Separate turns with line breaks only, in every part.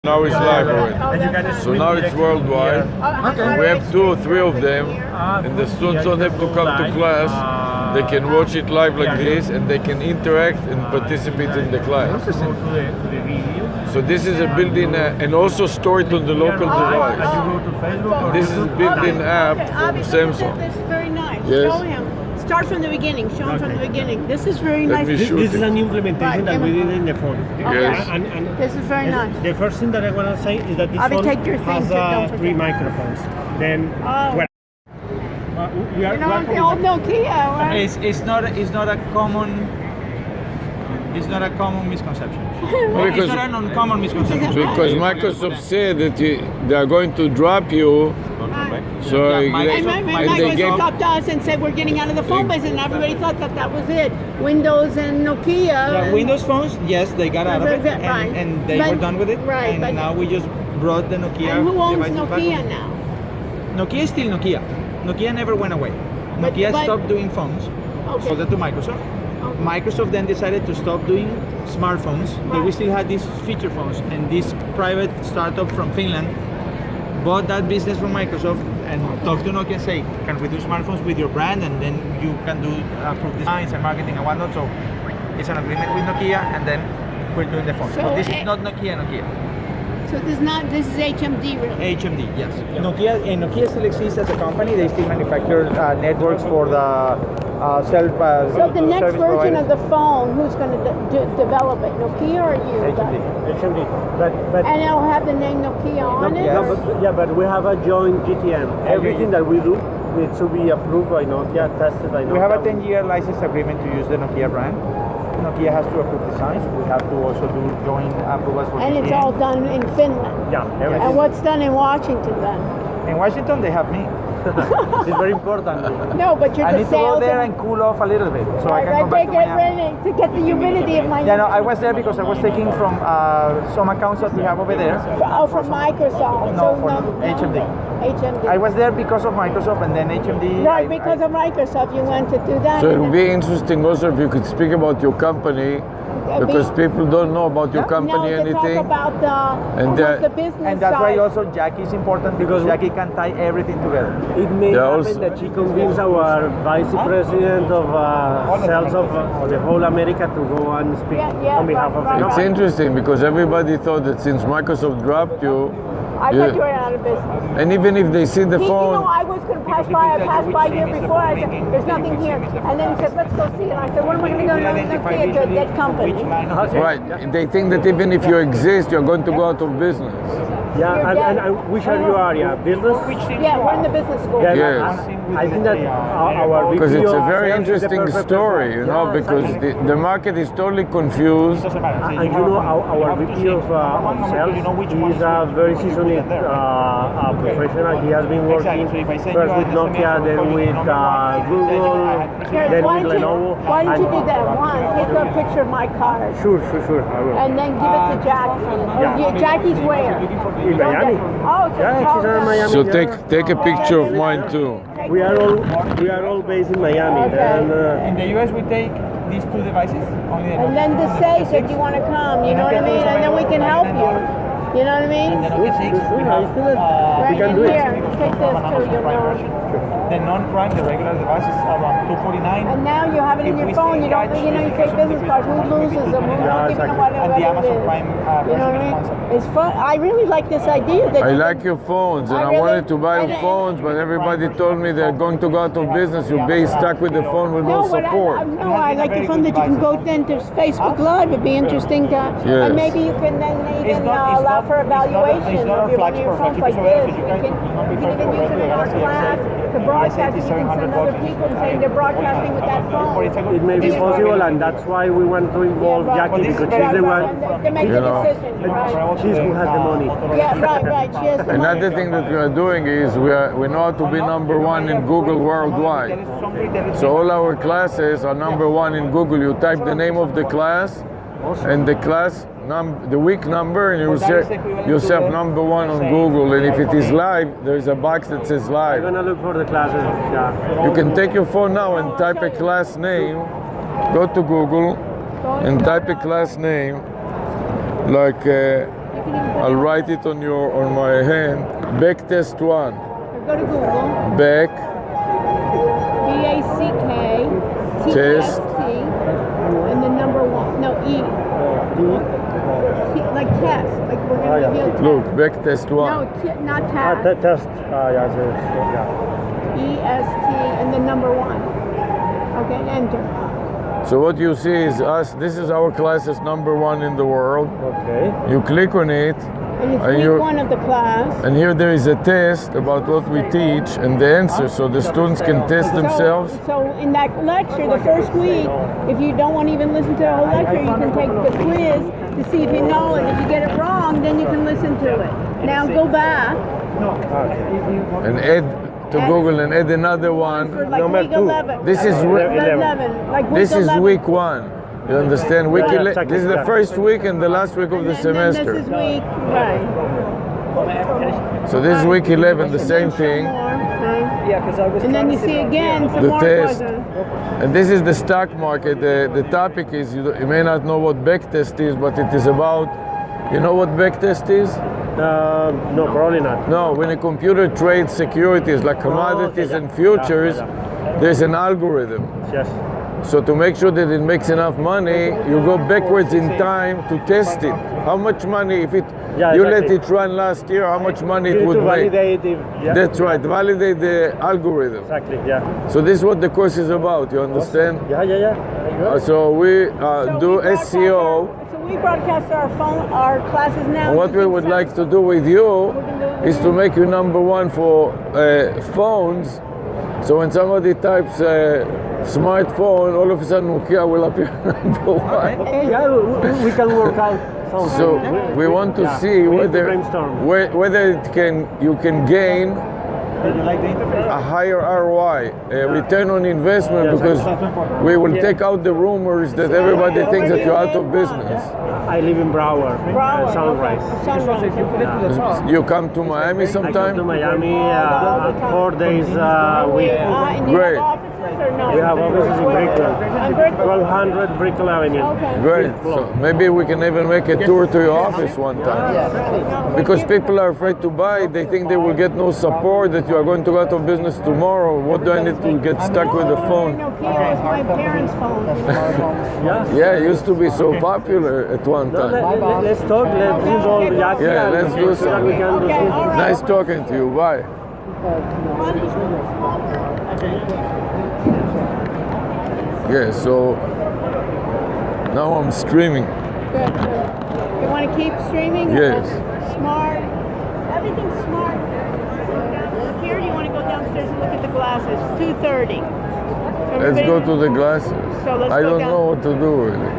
Now it's live already. So now it's worldwide. We have 2 or 3 of them, and the students don't have to come to class. They can watch it live like this, and they can interact and participate in the class. So this is a built-in, and also store it on the local device. This is a built-in app from Samsung.
This is very nice.
Yes.
Show him. Start from the beginning. Show him from the beginning. This is very
Let
nice.
me show
This is
you.
an implementation that we did in the phone.
Yes.
And
This is very nice.
the first thing that I want to say is that this
Avi,
phone
take your thing,
has
so don't
3
forget.
microphones. Then
Oh.
we are,
You know, the old Nokia, right?
It's not a common misconception.
Because-
It's not an uncommon misconception.
Because Microsoft said that they are going to drop you, so
Yeah,
they-
And
and they
Microsoft
gave.
dropped us and said we're getting out of the phone business, and everybody thought that that was it. Windows and Nokia.
Yeah, Windows phones, yes, they got out of it,
Right.
and they
But-
were done with it.
right,
And
but-
now we just brought the Nokia.
And who owns
devices back.
Nokia now?
Nokia is still Nokia. Nokia never went away.
But-
Nokia
but-
stopped doing phones,
Okay.
sold it to Microsoft.
Okay.
Microsoft then decided to stop doing smartphones, but we
Right.
still had these feature phones, and this private startup from Finland bought that business from Microsoft and talked to Nokia and say, can we do smartphones with your brand, and then you can do approved designs and marketing and whatnot. So it's an agreement with Nokia, and then we're doing the phones.
So,
But this
eh,
is not Nokia.
So this is HMD really.
HMD, yes. Nokia still exists as a company. They still manufacture networks for the
So the next version of the phone, who's going to develop it? Nokia or you?
HMD. But
And it'll have the name Nokia on it?
no, but we have a joint GTM. Everything that we do needs to be approved by Nokia, tested by Nokia.
We have a 10-year license agreement to use the Nokia brand. Nokia has to approve designs. We have to also do joint approvals for
And it's all done in Finland.
Yeah, everything.
And what's done in Washington then?
In Washington, they have me.
It's very important.
No, but you're
I
the
need to go
sales.
there and cool off a little bit, so I can
right,
come back
they
to
get
Miami.
ready to get the humidity of my.
Yeah, no, I was there because I was taking from some accounts that we have over there.
Oh, from Microsoft.
No, for HMD.
HMD.
I was there because of Microsoft, and then HMD.
Right, because of Microsoft, you went to do that.
So it would be interesting also if you could speak about your company, because people don't know about your company
no, to
anything.
talk about
And
the business
And that's why
side.
also Jackie is important, because Jackie can tie everything together.
It may
Yeah,
happen
also-
that she convinced our vice president of sales of the whole America to go and speak
Yeah,
on behalf of the
right.
It's
company.
interesting because everybody thought that since Microsoft dropped you,
I
yeah.
thought you were out of business.
and even if they see the
You
phone,
know, I was going to pass by. I passed by here before. I said, "There's nothing here," and then he said, "Let's go see it." I said, "When am I going to go to a dead company?"
right, they think that even if you exist, you're going to go out of business.
Yeah,
You're
and
dead.
which are you area? Business?
Yeah, we're in the business school.
Yeah,
Yes.
I think that our
Because
VP
it's a
of
very
sales is the
interesting
perfect
story,
person.
you know,
Yeah,
because
exactly.
the market is totally confused.
And you know, our VP of sales, he is a very seasoned professional. He has been working first with Nokia, then with Google,
Here,
then
why
with
don't you,
Lenovo.
why don't you
And-
do that? One, take a picture of my card,
Sure, I will.
and then give it to Jackie. Jackie's where?
In Miami.
Oh, so
Yeah, she's in Miami.
So
yeah.
take a picture of mine too.
We are all based in Miami.
Okay.
And,
In the US, we take these 2 devices. Only
And then to say, so do you want to come? You know what I mean? And then we can help you. You know what I mean?
Nokia 6, we
I
have
feel that
Right
we can
in
do it.
here. Take this too, you'll know.
The non-prime, the regular device is around 249.
And now you have it in your phone. You don't, you know, you take business cards. Who loses them? Who's not giving them whatever
And the
it
Amazon
is?
Prime
You know what I
version
mean?
concept.
It's fun. I really like this idea that
I
you
like your phones, and
I
I
really-
wanted to buy
and-
your phones, but everybody told me they're going to go out of business. You'll be stuck with the phone with no
what
support.
I like the fun that you can go then to Facebook Live. It'd be interesting to,
Yes.
and maybe you can then even
it's
allow
not-
for evaluation
it's not
of
our
your, one of
flagship
your
or
phones
flagship
like
software,
this.
so
We can even use it in our class to broadcast. You can send other people and say they're broadcasting with that phone.
It may be possible, and that's why we want to involve
Yeah, right.
Jackie, because she's the one.
They make
You
the
know.
decision, right?
She's who has the money.
Yeah, right. She has the
Another
money.
thing that we are doing is we know how to be #1 in Google worldwide. So all our classes are #1 in Google. You type the name of the class and the class the week number, and you set yourself #1 on Google. And if it is live, there's a box that says
I'm
live.
gonna look for the classes. Yeah.
You can take your phone now and type a class name. Go to Google and type a class name like
You can even
I'll write it on my hand. Beck test 1.
go to Google.
Beck
BACK
Test.
TEST and the number 1. No, E. Like test. Like we're going to give you a test.
Look, Beck test 1.
No, not test.
Test. Yeah.
EST and the number 1. Okay, enter.
So what you see is us. This is our classes number 1 in the world.
Okay.
You click on it,
And it's
And
week
you're-
1 of the class.
and here there is a test about what we teach and the answer, so the students can test themselves.
So in that lecture, the first week, if you don't want to even listen to the whole lecture, you can take the quiz to see if you know it. If you get it wrong, then you can listen to it. Now go back
And add to Google and add another
for
one.
like
Number
week
2.
11.
This is week
11. Like week
This is
11.
week 1. You understand? Week
Yeah,
11.
exactly,
This is the
yeah.
first week and the last week of the
And then
semester.
this is week, right.
So this is week 11, the same
Some
thing.
more, right?
Yeah, because I was.
And then you see again some
The
more
test.
questions.
And this is the stock market. The topic is, you may not know what backtest is, but it is about, you know what backtest is?
No, probably not.
No, when a computer trades securities like commodities
okay,
and
yeah.
futures,
Yeah.
there's an algorithm.
Yes.
So to make sure that it makes enough money, you go backwards in time to test it. How much money, if it
Yeah,
you let
exactly.
it run last year, how much money
You
it
need
would
to
make?
validate if. Yeah.
That's right, validate the algorithm.
Exactly. Yeah.
So this is what the course is about, you understand?
Yeah.
So we
So
do
we broadcast
SEO.
So we broadcast our classes now.
And what we would like to do with you is to make you number 1 for phones. So when somebody types smartphone, all of a sudden Nokia will appear number 1.
Yeah, we can work out something.
So we want to
Yeah,
see
we need to
whether
brainstorm.
whether you can gain
Did you like the interface?
a higher ROI, return on investment,
Yes,
because we will
Yeah.
take out the rumors that everybody thinks that you're out of business.
I live in Broward,
Broward,
Sunrise.
okay. Sunrise.
If you put it to the top.
You come to Miami
I come to
sometime?
Miami 4 days a week.
And you
Great.
have offices or no?
We have offices in Brickell.
On Brickell?
1200 Brickell Avenue.
Okay.
Great. So maybe we can even make a tour to your office one time. Because people are afraid to buy, they think they will get no support, that you are going to go out of business tomorrow. What do I need to get stuck with the phone?
Nokia was my parents' phone.
Yeah.
Yeah, it used to be so popular at one
No,
time.
let's talk. Let's involve Jackie.
Yeah,
and
let's do
so that we can do
Okay,
something.
all right.
Nice talking to you. Bye. Yeah, so now I'm streaming.
Good, good. You want to keep streaming?
Yes.
Smart. Everything's smart. Look here, you want to go downstairs and look at the glasses. 2:30.
Let's go to the glasses.
So let's
I
go
don't
down.
know what to do really.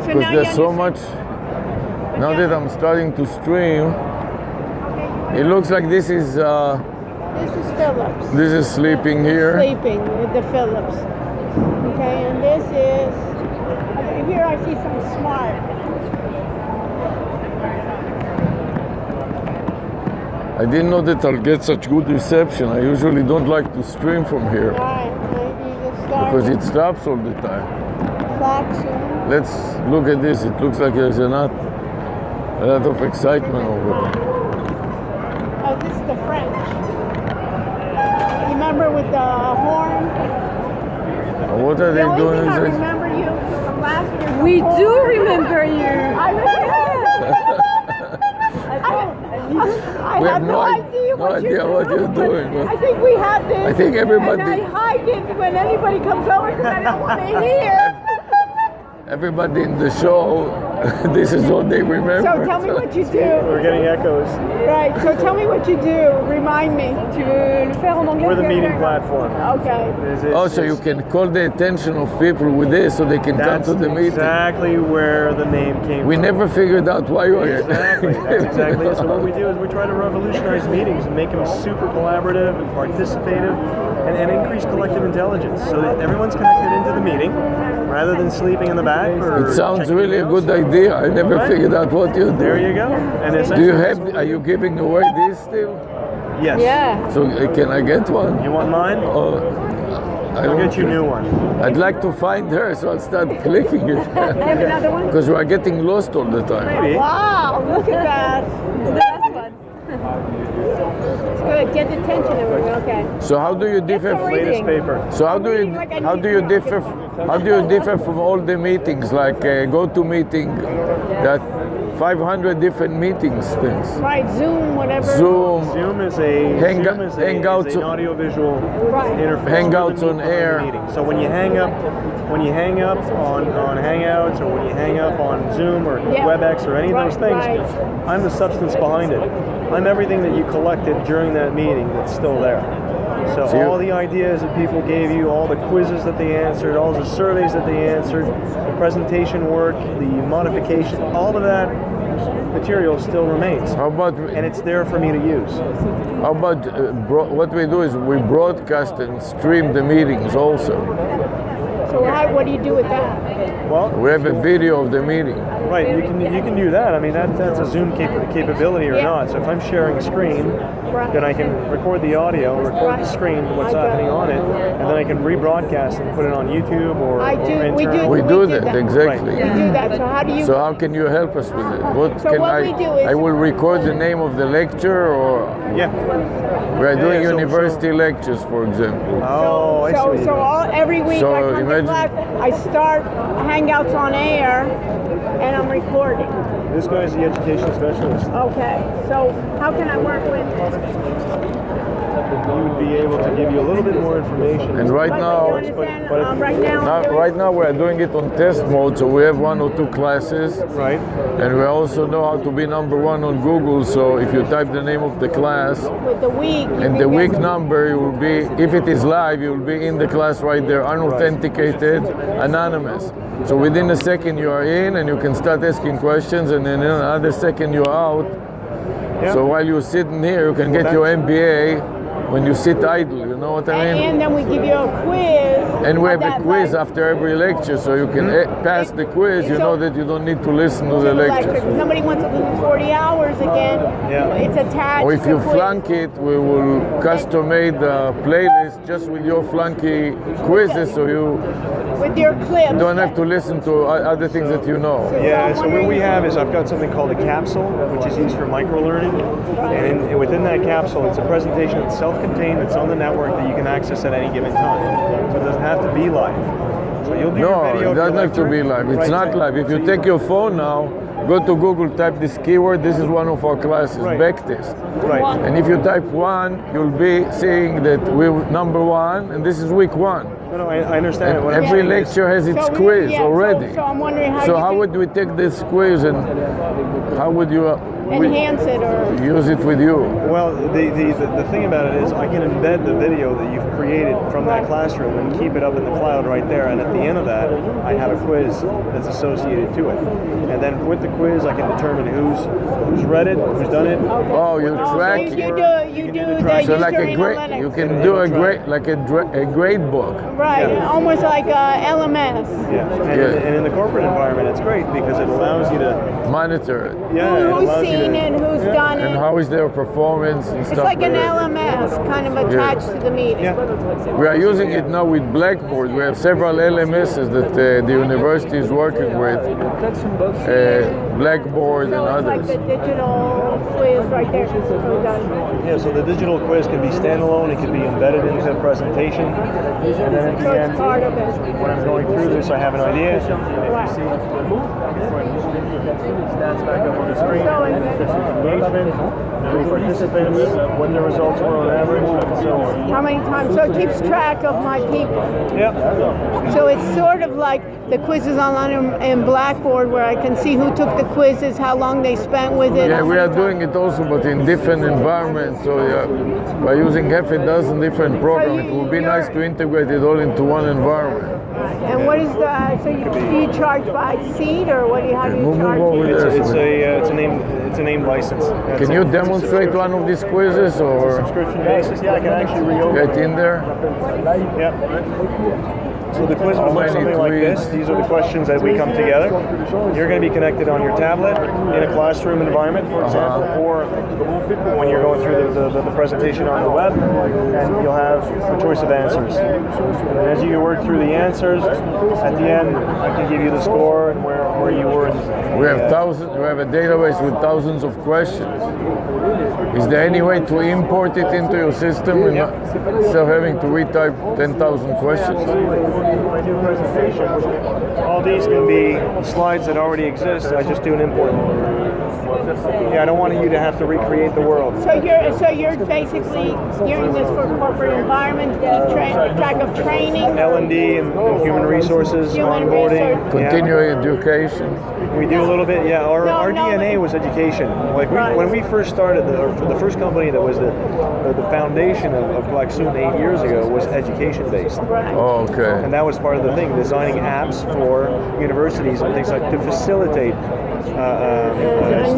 So
Because
now
there's
you
so
understand-
much. Now that I'm starting to stream, it looks like
This is Phillips.
this is sleeping here.
Sleeping with the Phillips. Okay, and this is, okay, here I see some smart.
I didn't know that I'll get such good reception. I usually don't like to stream from here
Right, maybe just start
because it stops all the time.
clock soon.
Let's look at this. It looks like there's a lot of excitement over there.
Oh, this is the French. Remember with the horn?
What are
The
they
only
doing?
thing I
Is
remember you from last year.
We do remember you.
I
We
have
have
no
no
idea what
you're doing.
I think we have this.
I think everybody-
And I hide it when anybody comes over because I don't want to hear.
Everybody in the show, this is what they remember.
So tell me what you do.
We're getting echoes.
Right. So tell me what you do. Remind me.
Tu veux le faire en anglais?
We're the meeting platform.
Okay.
Oh, so you can call the attention of people with this so they can come
That's
to the meeting.
exactly where the name came
We
from.
never figured out why you are here.
Exactly. That's exactly it. So what we do is we try to revolutionize meetings and make them super collaborative and participative and increase collective intelligence so that everyone's connected into the meeting rather than sleeping in the back or
It sounds
checking
really a
emails.
good idea. I never
Right.
figured out what you do.
There you go. And
Do you
essentially,
have? Are you giving away this still?
yes.
Yeah.
So can I get one?
You want mine? I'll get you a new one.
I'd like to find her, so I'll start clicking it.
Have another one?
Because we are getting lost all the time.
Maybe.
Wow, look at that. It's the best one. It's good. Get the tension over it. Okay.
So how do you differ?
It's a
Latest
reading.
paper.
So how do you differ from all the meetings, like GoToMeeting, that 500 different meetings things?
Right, Zoom, whatever.
Zoom,
Zoom is a
Hangouts-
is an audiovisual
Right.
interface.
Hangouts
for
on
the
air.
meeting. So when you hang up on Hangouts, or when you hang up on Zoom or
Yeah.
WebEx or any of those things,
Right.
I'm the substance behind it. I'm everything that you collected during that meeting that's still there. So
So you-
all the ideas that people gave you, all the quizzes that they answered, all the surveys that they answered, the presentation work, the modification, all of that material still remains.
how about
And it's there for me to use.
what we do is we broadcast and stream the meetings also.
So what do you do with that?
Well,
We have a video of the meeting.
right, you can do that. I mean, that's a Zoom capability or
Yeah.
not. So if I'm sharing a screen,
Right.
then I can record the audio, record the screen, what's happening on it, and then I can rebroadcast and put it on YouTube or
I do- we do-
internal.
We
We
do
did
that,
that.
exactly.
You do that. So how do you?
So how can you help us with it? What
So
can
what
I?
we do is-
I will record the name of the lecture, or
Yeah.
we are doing
yeah, so-
university lectures, for example.
Oh, I see. what you
So
mean.
every week
So
I come to
imagine-
class, I start Hangouts on air, and I'm recording.
This guy's the education specialist.
Okay. So how can I work with?
He would be able to give you a little bit more information.
And right
But
now,
you understand,
but-
right now, I'm doing-
right now we are doing it on test mode, so we have 1 or 2 classes.
Right.
And we also know how to be number 1 on Google, so if you type the name of the class
with the week. you
and
can
the
get-
week number, you will be, if it is live, you will be in the class right there, unauthenticated, anonymous. So within a second you are in and you can start asking questions, and then in another second you're out.
Yeah.
So while you're sitting here, you can get your MBA when you sit idle, you know what I mean?
And then we give you a quiz.
And we
of
have a
that
quiz
live-
after every lecture, so you can pass the quiz. You
So-
know that you don't need to listen to
to
the
the lecture.
lectures.
If somebody wants to do 40 hours again,
Yeah.
it's attached.
Or if
to
you
quiz.
flunk it, we will custom-made a playlist just with your flunky quizzes, so you
with your clips.
don't have to listen to other things that you know.
Yeah, so what we have is I've got something called a capsule, which is used for micro-learning. And within that capsule, it's a presentation that's self-contained, that's on the network that you can access at any given time. So it doesn't have to be live. So you'll do your
No,
video
it
of
doesn't
your
have to be
lecture.
live. It's
Right,
not
so-
live. If
so
you take your phone now, go to Google, type this keyword. This is one of our classes,
Right.
backtest.
Right.
And if you type 1, you'll be seeing that we're number 1, and this is week 1.
No, I understand.
And
What I'm
every
saying is-
lecture has its
So we-
quiz
yeah,
already.
So I'm wondering how
So
you
how
can
would we take this quiz and how would you
enhance it or
use it with you?
Well, the thing about it is I can embed the video that you've created from that classroom and keep it up in the cloud right there. And at the end of that, I have a quiz that's associated to it. And then with the quiz, I can determine who's read it, who's done it.
Oh, you track
you
it.
do
You
you
can
do
do the
the
track.
So like a
user
grade,
analytics.
you can do a grade, like a grade book.
Right,
Yeah.
almost like LMS.
Yeah. And in the corporate environment, it's great because it allows you to,
Monitor it.
yeah, it
Who's
allows you
seen
to,
it, who's
yeah.
done
And
it.
how is their performance and
It's
stuff
like an
that.
LMS kind of attached to the meeting.
Yeah.
We are using it now with Blackboard. We have several LMSs that the university is working with, Blackboard and
So it's like
others.
the digital quiz right there. So done.
Yeah, so the digital quiz can be standalone, it can be embedded into the presentation, and then at
So
the
it's
end,
part of it.
when I'm going through this, I have an idea. And if
Right.
you see, stats back up on the screen,
So it's-
engagement, new participants, what the results were on average, and so on.
How many times? So it keeps track of my people.
Yep.
So it's sort of like the quizzes online in Blackboard where I can see who took the quizzes, how long they spent with it.
Yeah,
how
we
many
are
times.
doing it also, but in different environments. So yeah, by using half a dozen different programs, it would be nice to integrate it all into one environment.
And what is the, so you, do you charge by seat or what do you, how do you
Move
charge?
over
it?
there.
It's a named license. That's
Can
it.
you
It's a
demonstrate one of these quizzes or
subscription basis? Yeah, I can actually reopen.
get in there?
Yep. So the quiz will look something like this. These are the questions that we come together. You're going to be connected on your tablet in a classroom environment, for example, or when you're going through the presentation on the web, and you'll have a choice of answers. And as you work through the answers, at the end, I can give you the score and where you were.
We have a database with thousands of questions. Is there any way to import it into your system instead of having to retype 10,000 questions?
When I do a presentation, all these can be slides that already exist. I just do an import. Yeah, I don't want you to have to recreate the world.
So you're basically gearing this for corporate environment, keep track of training.
L&D and human resources, onboarding,
Continuing education.
We do a little bit, yeah. Our DNA was education. Like when we first started, the first company that was the foundation of Klaxoon 8 years ago was education based.
Right.
Oh, okay.
And that was part of the thing, designing apps for universities and things like to facilitate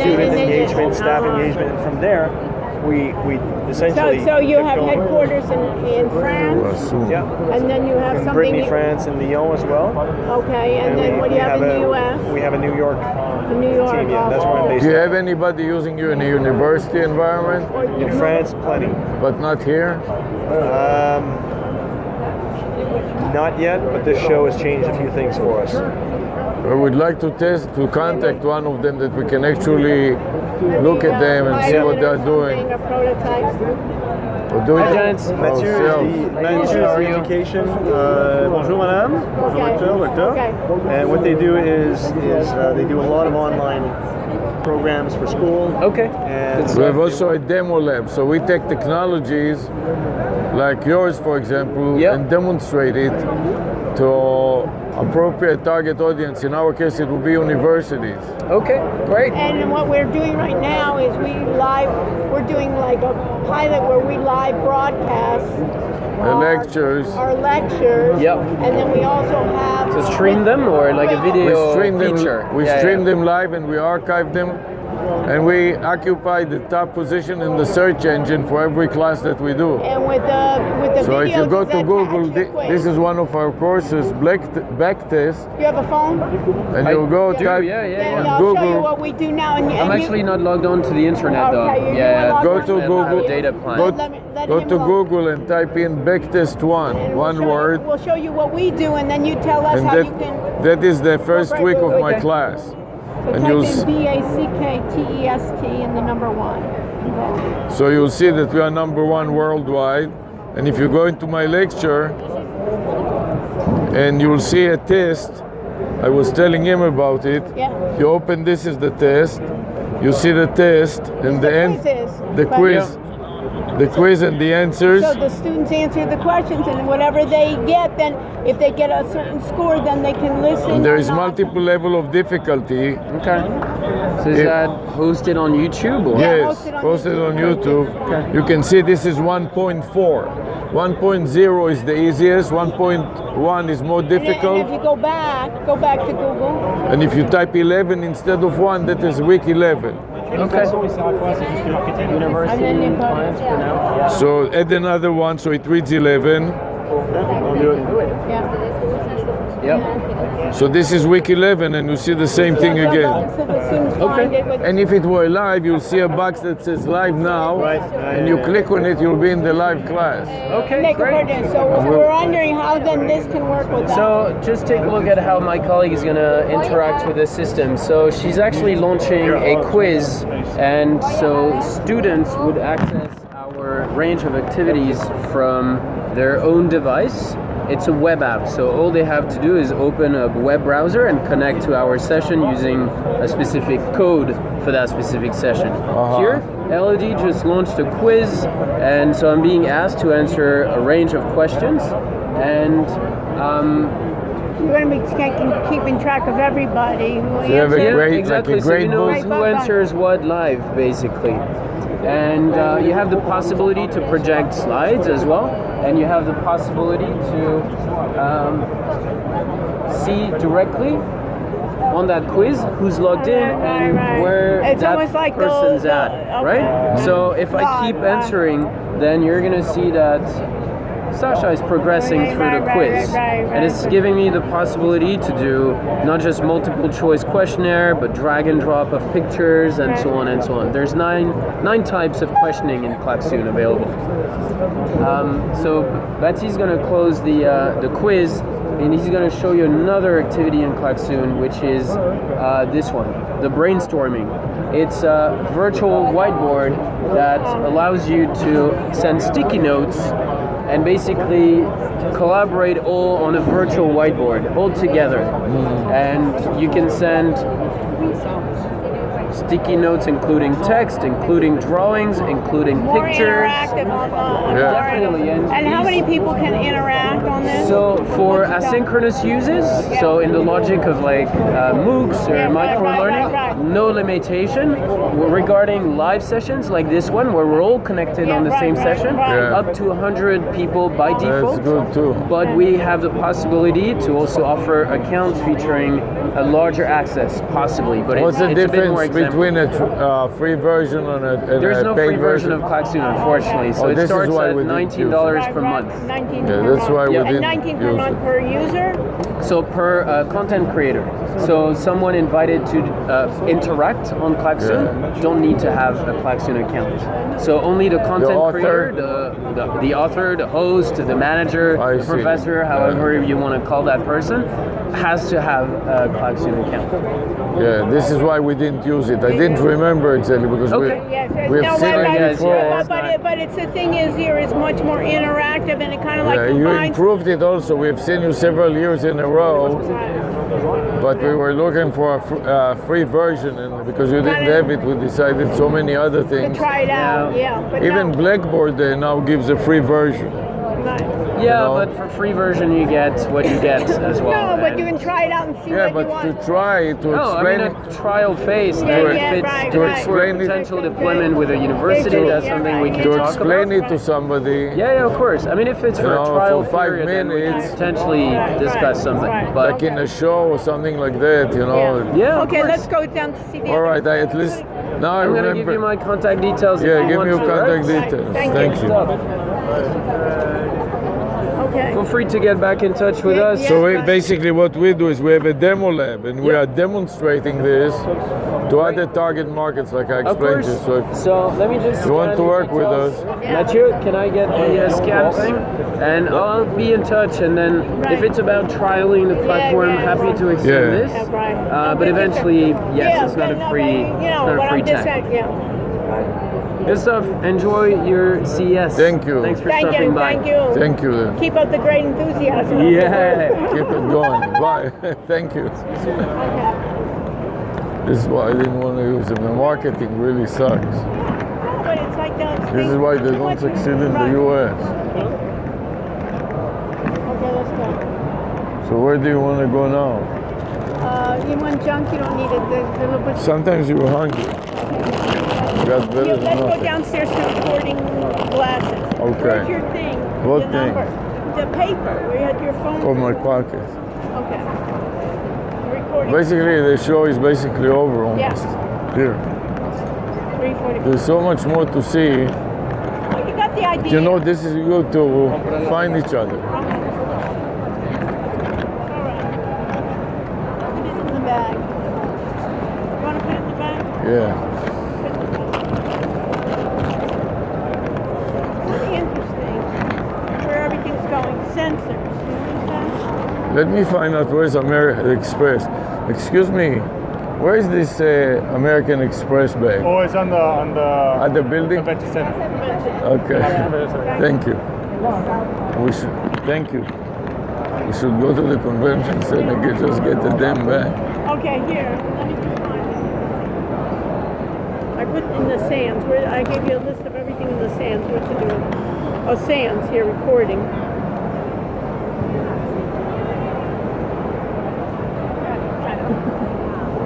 student engagement, staff engagement, and from there we essentially.
So you have headquarters in France,
yeah,
and then you have
in
something
Brittany, France, and Lyon as well.
Okay, and then what do you have in the U.S.?
We have a New York
The New York.
team. Yeah, that's where I'm based.
Do you have anybody using you in a university environment?
In France, plenty.
But not here?
Not yet, but this show has changed a few things for us.
I would like to contact one of them that we can actually look at them and see what they're doing.
A prototype.
We'll do it
Mathieu is the education. Bonjour, madame. Bonjour, doctor. And what they do is they do a lot of online programs for school.
Okay.
And
We have also a demo lab, so we take technologies like yours, for example, and demonstrate it to appropriate target audience. In our case, it will be universities.
Okay, great.
And what we're doing right now is we're doing like a pilot where we live broadcast
Lectures.
our lectures.
Yep.
And then we also have
So stream them or like a video
We stream them.
feature?
We stream them live and we archive them, and we occupy the top position in the search engine for every class that we do.
And with the
So if you
videos
go
that
to Google,
attach the quiz.
this is one of our courses, Backtest,
You have a phone?
and you'll go
do,
type
Then
on
I'll show you
Google.
what we do now. And
I'm actually not logged on to the internet though.
Okay, you're
Yeah,
not
Go
logged
to
on.
Google.
Data plan.
Go,
Let
go
him
to
log.
Google and type in Backtest 1,
And
one
we'll show
word,
You, we'll show you what we do, and then you tell us
and
how you can.
that is the first week of my
Okay.
class.
So
And
type
you'll
in BACKTEST and the number 1.
So you'll see that we are number 1 worldwide. And if you go into my lecture, and you'll see a test, I was telling him about it.
Yeah.
You open this is the test. You see the test and the end,
quizzes.
the
But-
quiz, the quiz and the answers.
So the students answer the questions, and whatever they get, then if they get a certain score, then they can listen.
And there
or
is
not.
multiple level of difficulty.
Okay. So is
It-
that hosted on YouTube or?
Yeah.
Yes, posted on YouTube. You can see this is 1.4. 1.0 is the easiest. 1.1 is more
And then-
difficult.
And if you go back to Google.
And if you type 11 instead of 1, that is week 11.
Okay.
And then you put,
So add another one so it reads 11.
I'll do it.
yeah.
Yep.
So this is week 11 and you see the same thing again.
So the students find it with
And if it were live, you'll see a box that says live now.
Right.
And you click on it, you'll be in the live class.
Okay,
make a
great.
purchase. So we're wondering how then this can work with that.
So just take a look at how my colleague is going to interact with the system. So she's actually launching a quiz, and so students would access our range of activities from their own device. It's a web app, so all they have to do is open a web browser and connect to our session using a specific code for that specific session. Here, Elodie just launched a quiz, and so I'm being asked to answer a range of questions, and
You're going to be keeping track of everybody who
you have a
answers.
great-
exactly.
like a
So you
grade
know
book.
who answers what live, basically. And you have the possibility to project slides as well, and you have the possibility to see directly on that quiz who's logged in and
Right.
where
It's
that
almost like
person's
those,
at,
okay.
right? So if I keep
Right.
answering, then you're gonna see that Sasha is progressing through the quiz, and it's giving me the possibility to do not just multiple choice questionnaire, but drag and drop of pictures and so on and so on. There's nine types of questioning in Klaxoon available. So Baptiste's going to close the quiz, and he's going to show you another activity in Klaxoon, which is this one, the brainstorming. It's a virtual whiteboard that allows you to send sticky notes and basically collaborate all on a virtual whiteboard, all together. And you can send sticky notes including text, including drawings, including
More
pictures.
interactive online.
Definitely.
And how many people can interact on this?
So for asynchronous uses, so in the logic of like MOOCs or micro-learning, no limitation. Regarding live sessions like this one, where we're all connected on the same session, up to 100 people by default.
That's good too.
But we have the possibility to also offer accounts featuring a larger access, possibly. But
What's the
it's a bit more
difference between a free version and a
There's no
paid
free version of Klaxoon, unfortunately. So
Oh,
it
this is
starts
why
at
we didn't use
$19 per month.
19
Yeah,
per
that's why we
month.
didn't
And 19 per
use
month
it.
per user?
So per content creator. So someone invited to interact on Klaxoon don't need to have a Klaxoon account. So only the content
author?
creator, the author, the host, the manager,
I
the
see.
professor, however you want to call that person, has to have a Klaxoon account.
Yeah, this is why we didn't use it. I didn't remember exactly because
Okay.
we've
No,
seen
but-
it before.
but it's the thing is here is much more interactive and it kind of like
Yeah, you
combines.
improved it also. We've seen you several years in a row, but we were looking for a free version, and because you didn't have it, we decided so many other
To
things.
try it out, But
Even
no,
Blackboard now gives a free version.
right.
Yeah,
know?
but for free version you get what you get as well.
No, but
And-
you can try it out and see
Yeah,
what
but
you want.
to try to
No, I
explain
mean a trial phase
Yeah,
that
yeah,
fits
right,
to
right.
explain
for
it-
potential deployment with a university. That's
Yeah,
something we
right.
can
to
talk
explain
about.
it to somebody.
Yeah, of course. I mean, if it's for
You
a
know,
trial
for 5
period, then we can
minutes.
potentially discuss something.
Right.
But
Like in a show or something like that, you know.
yeah, of
Okay,
course.
let's go down to see the
All
other-
right, at least now I
I'm gonna
remember.
give you my contact details.
Yeah,
if you
give
want
me your
to,
contact
right?
details.
Thank
Thank
you.
you.
Okay.
Feel free to get back in touch with us.
So basically what we do is we have a demo lab and we are demonstrating this to other target markets like I
Of
explained
course.
to you. So if
So let me just.
you want
scan
to
the
work with
details.
us,
Mathieu, can I get the scan thing? And I'll be in touch. And then if it's about trialing the platform,
yeah.
happy to extend
Yeah.
this.
Yeah, right.
But eventually, yes, it's not a free.
You know,
it's not
what
a free
I'm just
tech.
saying,
Good stuff. Enjoy your CES.
Thank you.
Thanks for
Thank
stopping
you,
by.
thank you.
thank you then.
Keep up the great enthusiasm.
Yeah.
Keep it going. Bye. Thank you. This is why I didn't want to use it. The marketing really sucks.
But it's like those
This is why they don't succeed in the US.
Okay, let's go.
So where do you want to go now?
You want junk, you don't need it. The little bit.
Sometimes you're hungry. Got better
Yeah,
than
let's go
nothing.
downstairs to recording glasses.
Okay.
Where's your thing?
What
the
thing?
Number? The paper where you had your phone.
Oh, my pocket.
Okay. Recording.
Basically, the show is basically over almost.
Yeah.
Here.
3:40.
There's so much more to see.
Well, you got the idea.
You know, this is good to find each other.
All right. Put it in the bag. You want to put it in the bag?
Yeah.
Really interesting. Where everything's going. Sensors. You understand?
Let me find out where's American Express. Excuse me, where is this American Express bag?
Oh, it's on the
At the building?
convention center.
Okay. Thank you. We should. Thank you. We should go to the convention center and just get the damn bag.
Okay, here. Let me just find it. I put in the sands. Where I gave you a list of everything in the sands. What to do? Oh, sands here recording.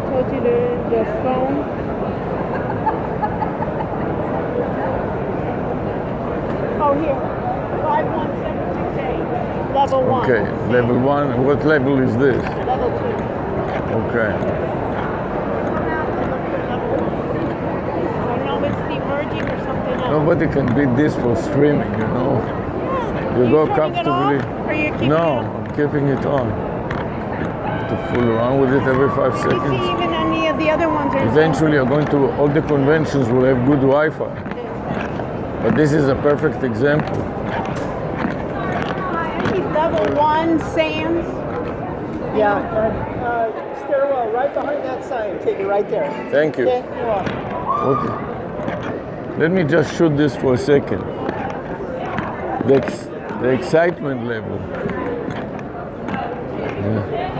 Told you the phone. Oh, here. 51768. Level 1.
Okay, level 1. What level is this?
Level 2.
Okay.
I don't know if it's the emerging or something else.
Nobody can beat this for streaming, you know. You go
turning it off,
comfortably.
or you keeping
No,
it on?
I'm keeping it on. To fool around with it every 5
You see,
seconds.
even any of the other ones are.
Eventually, you're going to all the conventions will have good Wi-Fi. But this is a perfect example.
Any level 1 Sands.
Yeah, stairwell right behind that sign. Take it right there.
Thank you.
Okay, you're welcome.
Okay. Let me just shoot this for a second. The excitement level. Yeah.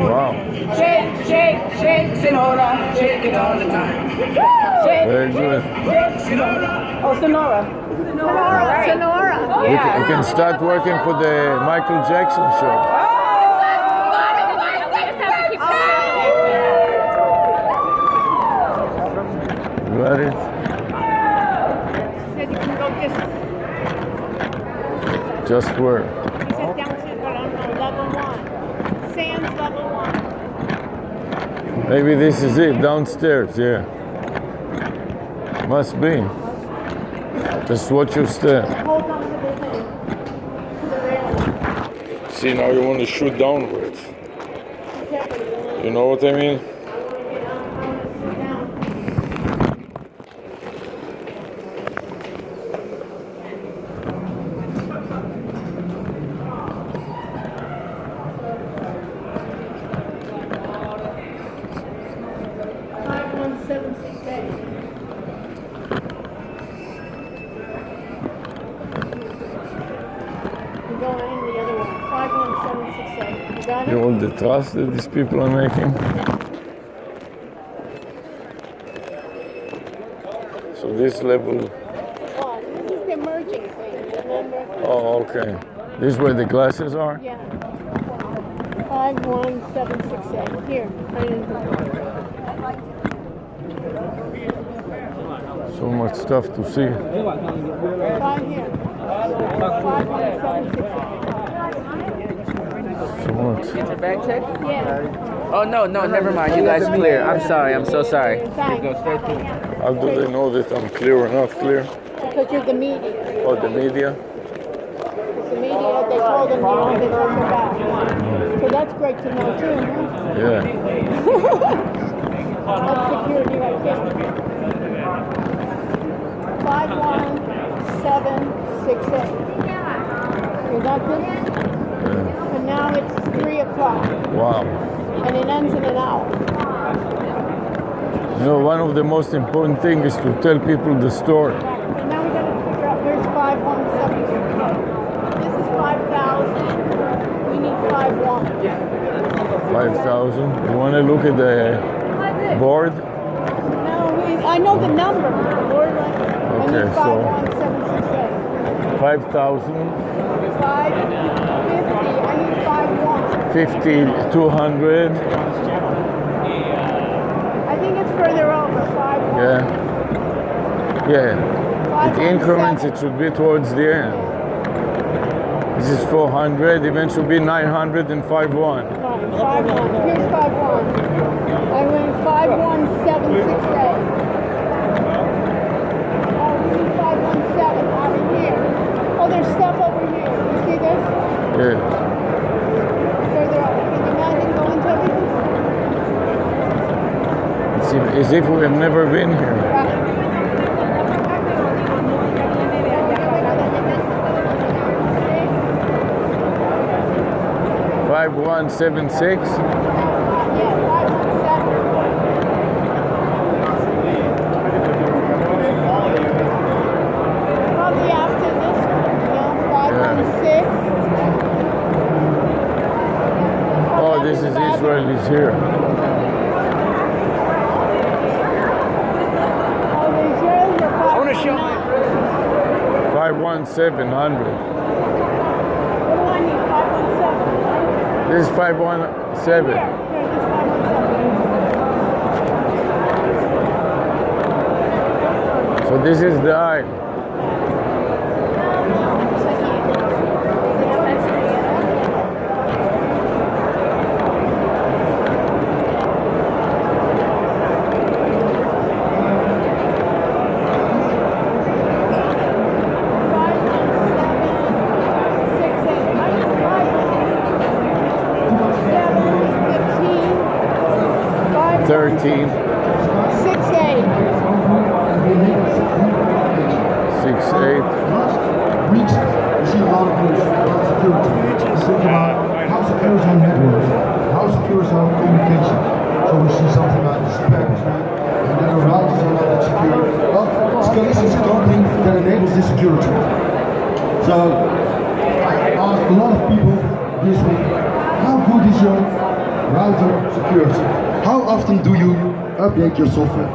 Wow.
Shake, shake, shake, Sonora. Shake it all the time. Shake.
Very good.
Oh, Sonora. Sonora. Sonora.
You can start working for the Michael Jackson show. Got it?
Said you can go
Just where?
he said downstairs, but I don't know, level 1. Sands level 1.
Maybe this is it, downstairs, yeah. Must be. Just watch your step.
Hold on to the thing. The railing.
See, now you want to shoot downwards. You know what I mean? You know all the trust that these people are making. So this level.
This is the emerging thing, remember?
Oh, okay. This is where the glasses are.
Yeah. 51768. Here.
So much stuff to see.
5 here. 51768.
So much.
Get your bag checked?
Yeah.
Oh no, never mind. You guys clear. I'm sorry. I'm so sorry.
Thanks.
How do they know that I'm clear or not clear?
Because you're the media.
Oh, the media?
It's the media, they told them, you know, they took her back. So that's great to know too, huh?
Yeah.
That's security right there. 51768. You got this? And now it's 3 o'clock.
Wow.
And it ends in an hour.
You know, one of the most important things is to tell people the story.
Now we got to figure out where's 51768. This is 5,000. We need 51.
5,000. You want to look at the board?
No, I know the number. Lord, I
Okay,
need
so
51768.
5,000,
550. I need 51.
50, 200.
I think it's further over. 51.
Yeah. Yeah. It increments, it should be towards the end. This is 400, eventually be 900 and 51.
51. Here's 51. I went 51768. Oh, we need 517 over here. Oh, there's stuff over here. You see this?
Yeah.
Further up. Can you imagine going to everything?
It's as if we have never been here. 5176.
Probably after this one, you know, 516.
Oh, this is Israel is here.
Oh, there's yours or 519?
51700.
What do I need? 517?
This is 517.
Here, this 517.
So this is the aisle. 18,
6'8".
6'8".
We see a lot of security. Think about how secure is our network, how secure is our communication. So we see something like Spectre, and then the routers are not that secure. Well, Scalise is a company that enables this security. So I asked a lot of people this week, how good is your router security? How often do you update your software?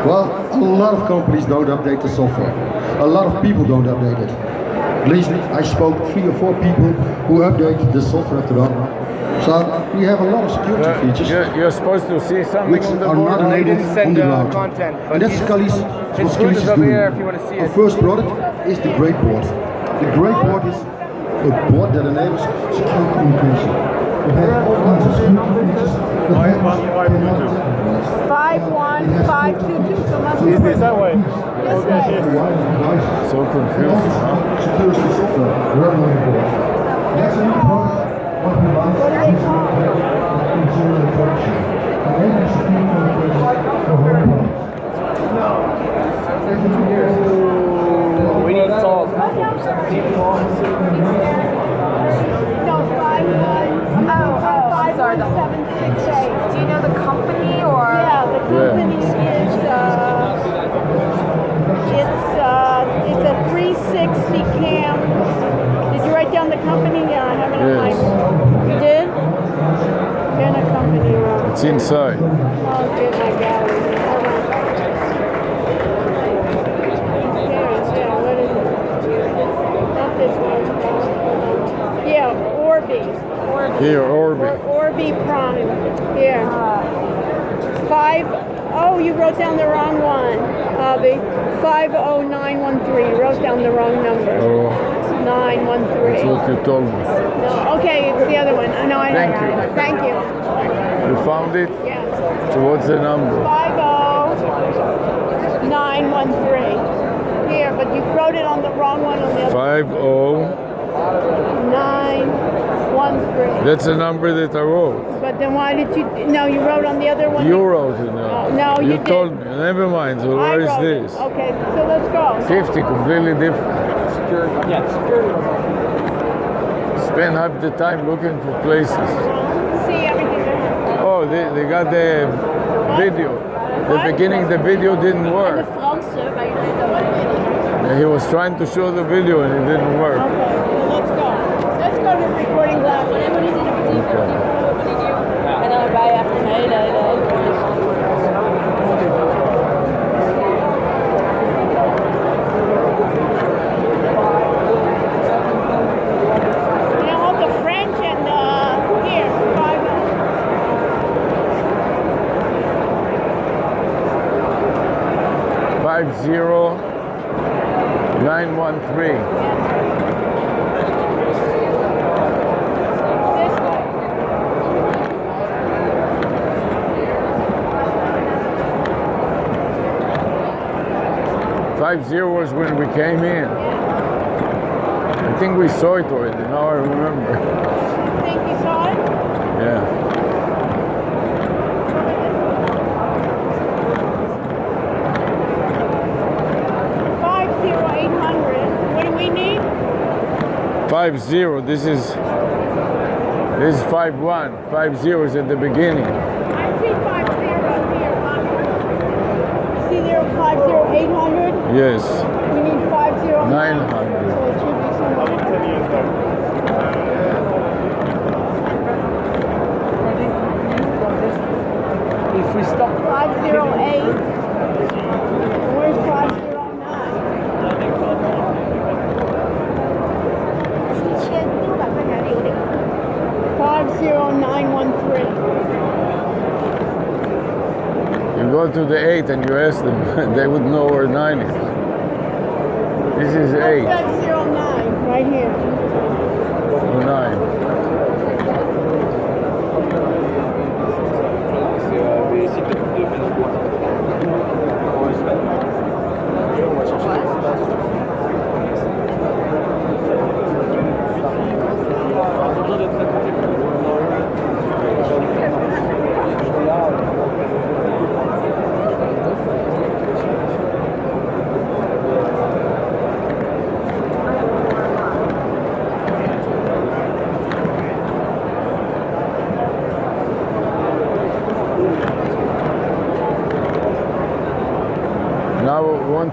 Well, a lot of companies don't update the software. A lot of people don't update it. At least I spoke 3 or 4 people who update the software to them. So we have a lot of security features
You're supposed to see something
which
on the
are
board.
not enabled on the router.
content,
And that's Scalise.
his booth is over here if you want to see
Our
it.
first product is the Great Board. The Great Board is a board that enables secure communication. It has all kinds of security features.
51522. So must be
Is that way?
this way.
So confused.
Secures the software running on the board. That's a new product. What we launched.
What do they call it?
Zero encryption. Enables secure communication for whole products.
We need salt.
No, 51768.
Do you know the company or?
Yeah, the company is it's a 360 cam. Did you write down the company? Yeah, I have it on my.
Yes.
You did? Then a company.
It's inside.
Oh, good, my gallery. Yeah, what is it? Not this one. Yeah, Orbi.
Here, Orbi.
Orbi Prime. Here. 5. Oh, you wrote down the wrong one, Avi. 50913. You wrote down the wrong number.
Oh,
913.
that's what you told me.
No, okay, it's the other one. I know.
Thank you.
Thank you.
You found it?
Yes.
So what's the number?
50913. Here, but you wrote it on the wrong one on the other. 913.
That's the number that I wrote.
But then why did you? No, you wrote on the other one.
You wrote it now.
No, you didn't.
told me. Never mind. So
I
what is
wrote it.
this?
Okay, so let's go.
50, completely different. Spend half the time looking for places.
See everything.
Oh, they got the video. The beginning, the video didn't work. He was trying to show the video and it didn't work.
Okay, well, let's go. Let's go to recording glass.
Okay.
En dan bij echt een hele. You know what, the French and here,
50913.
this way.
50 was when we came in. I think we saw it already. Now I remember.
You think you saw it?
Yeah.
What do we need?
50. This is 51. 50 is at the beginning.
I see 50 here. See there 50800?
Yes.
We need 509.
900.
So it should be somewhere.
If we stop
508. Where's 509? 50913.
You go to the 8 and you ask them, they would know where 9 is. This is 8.
509 right here.
9.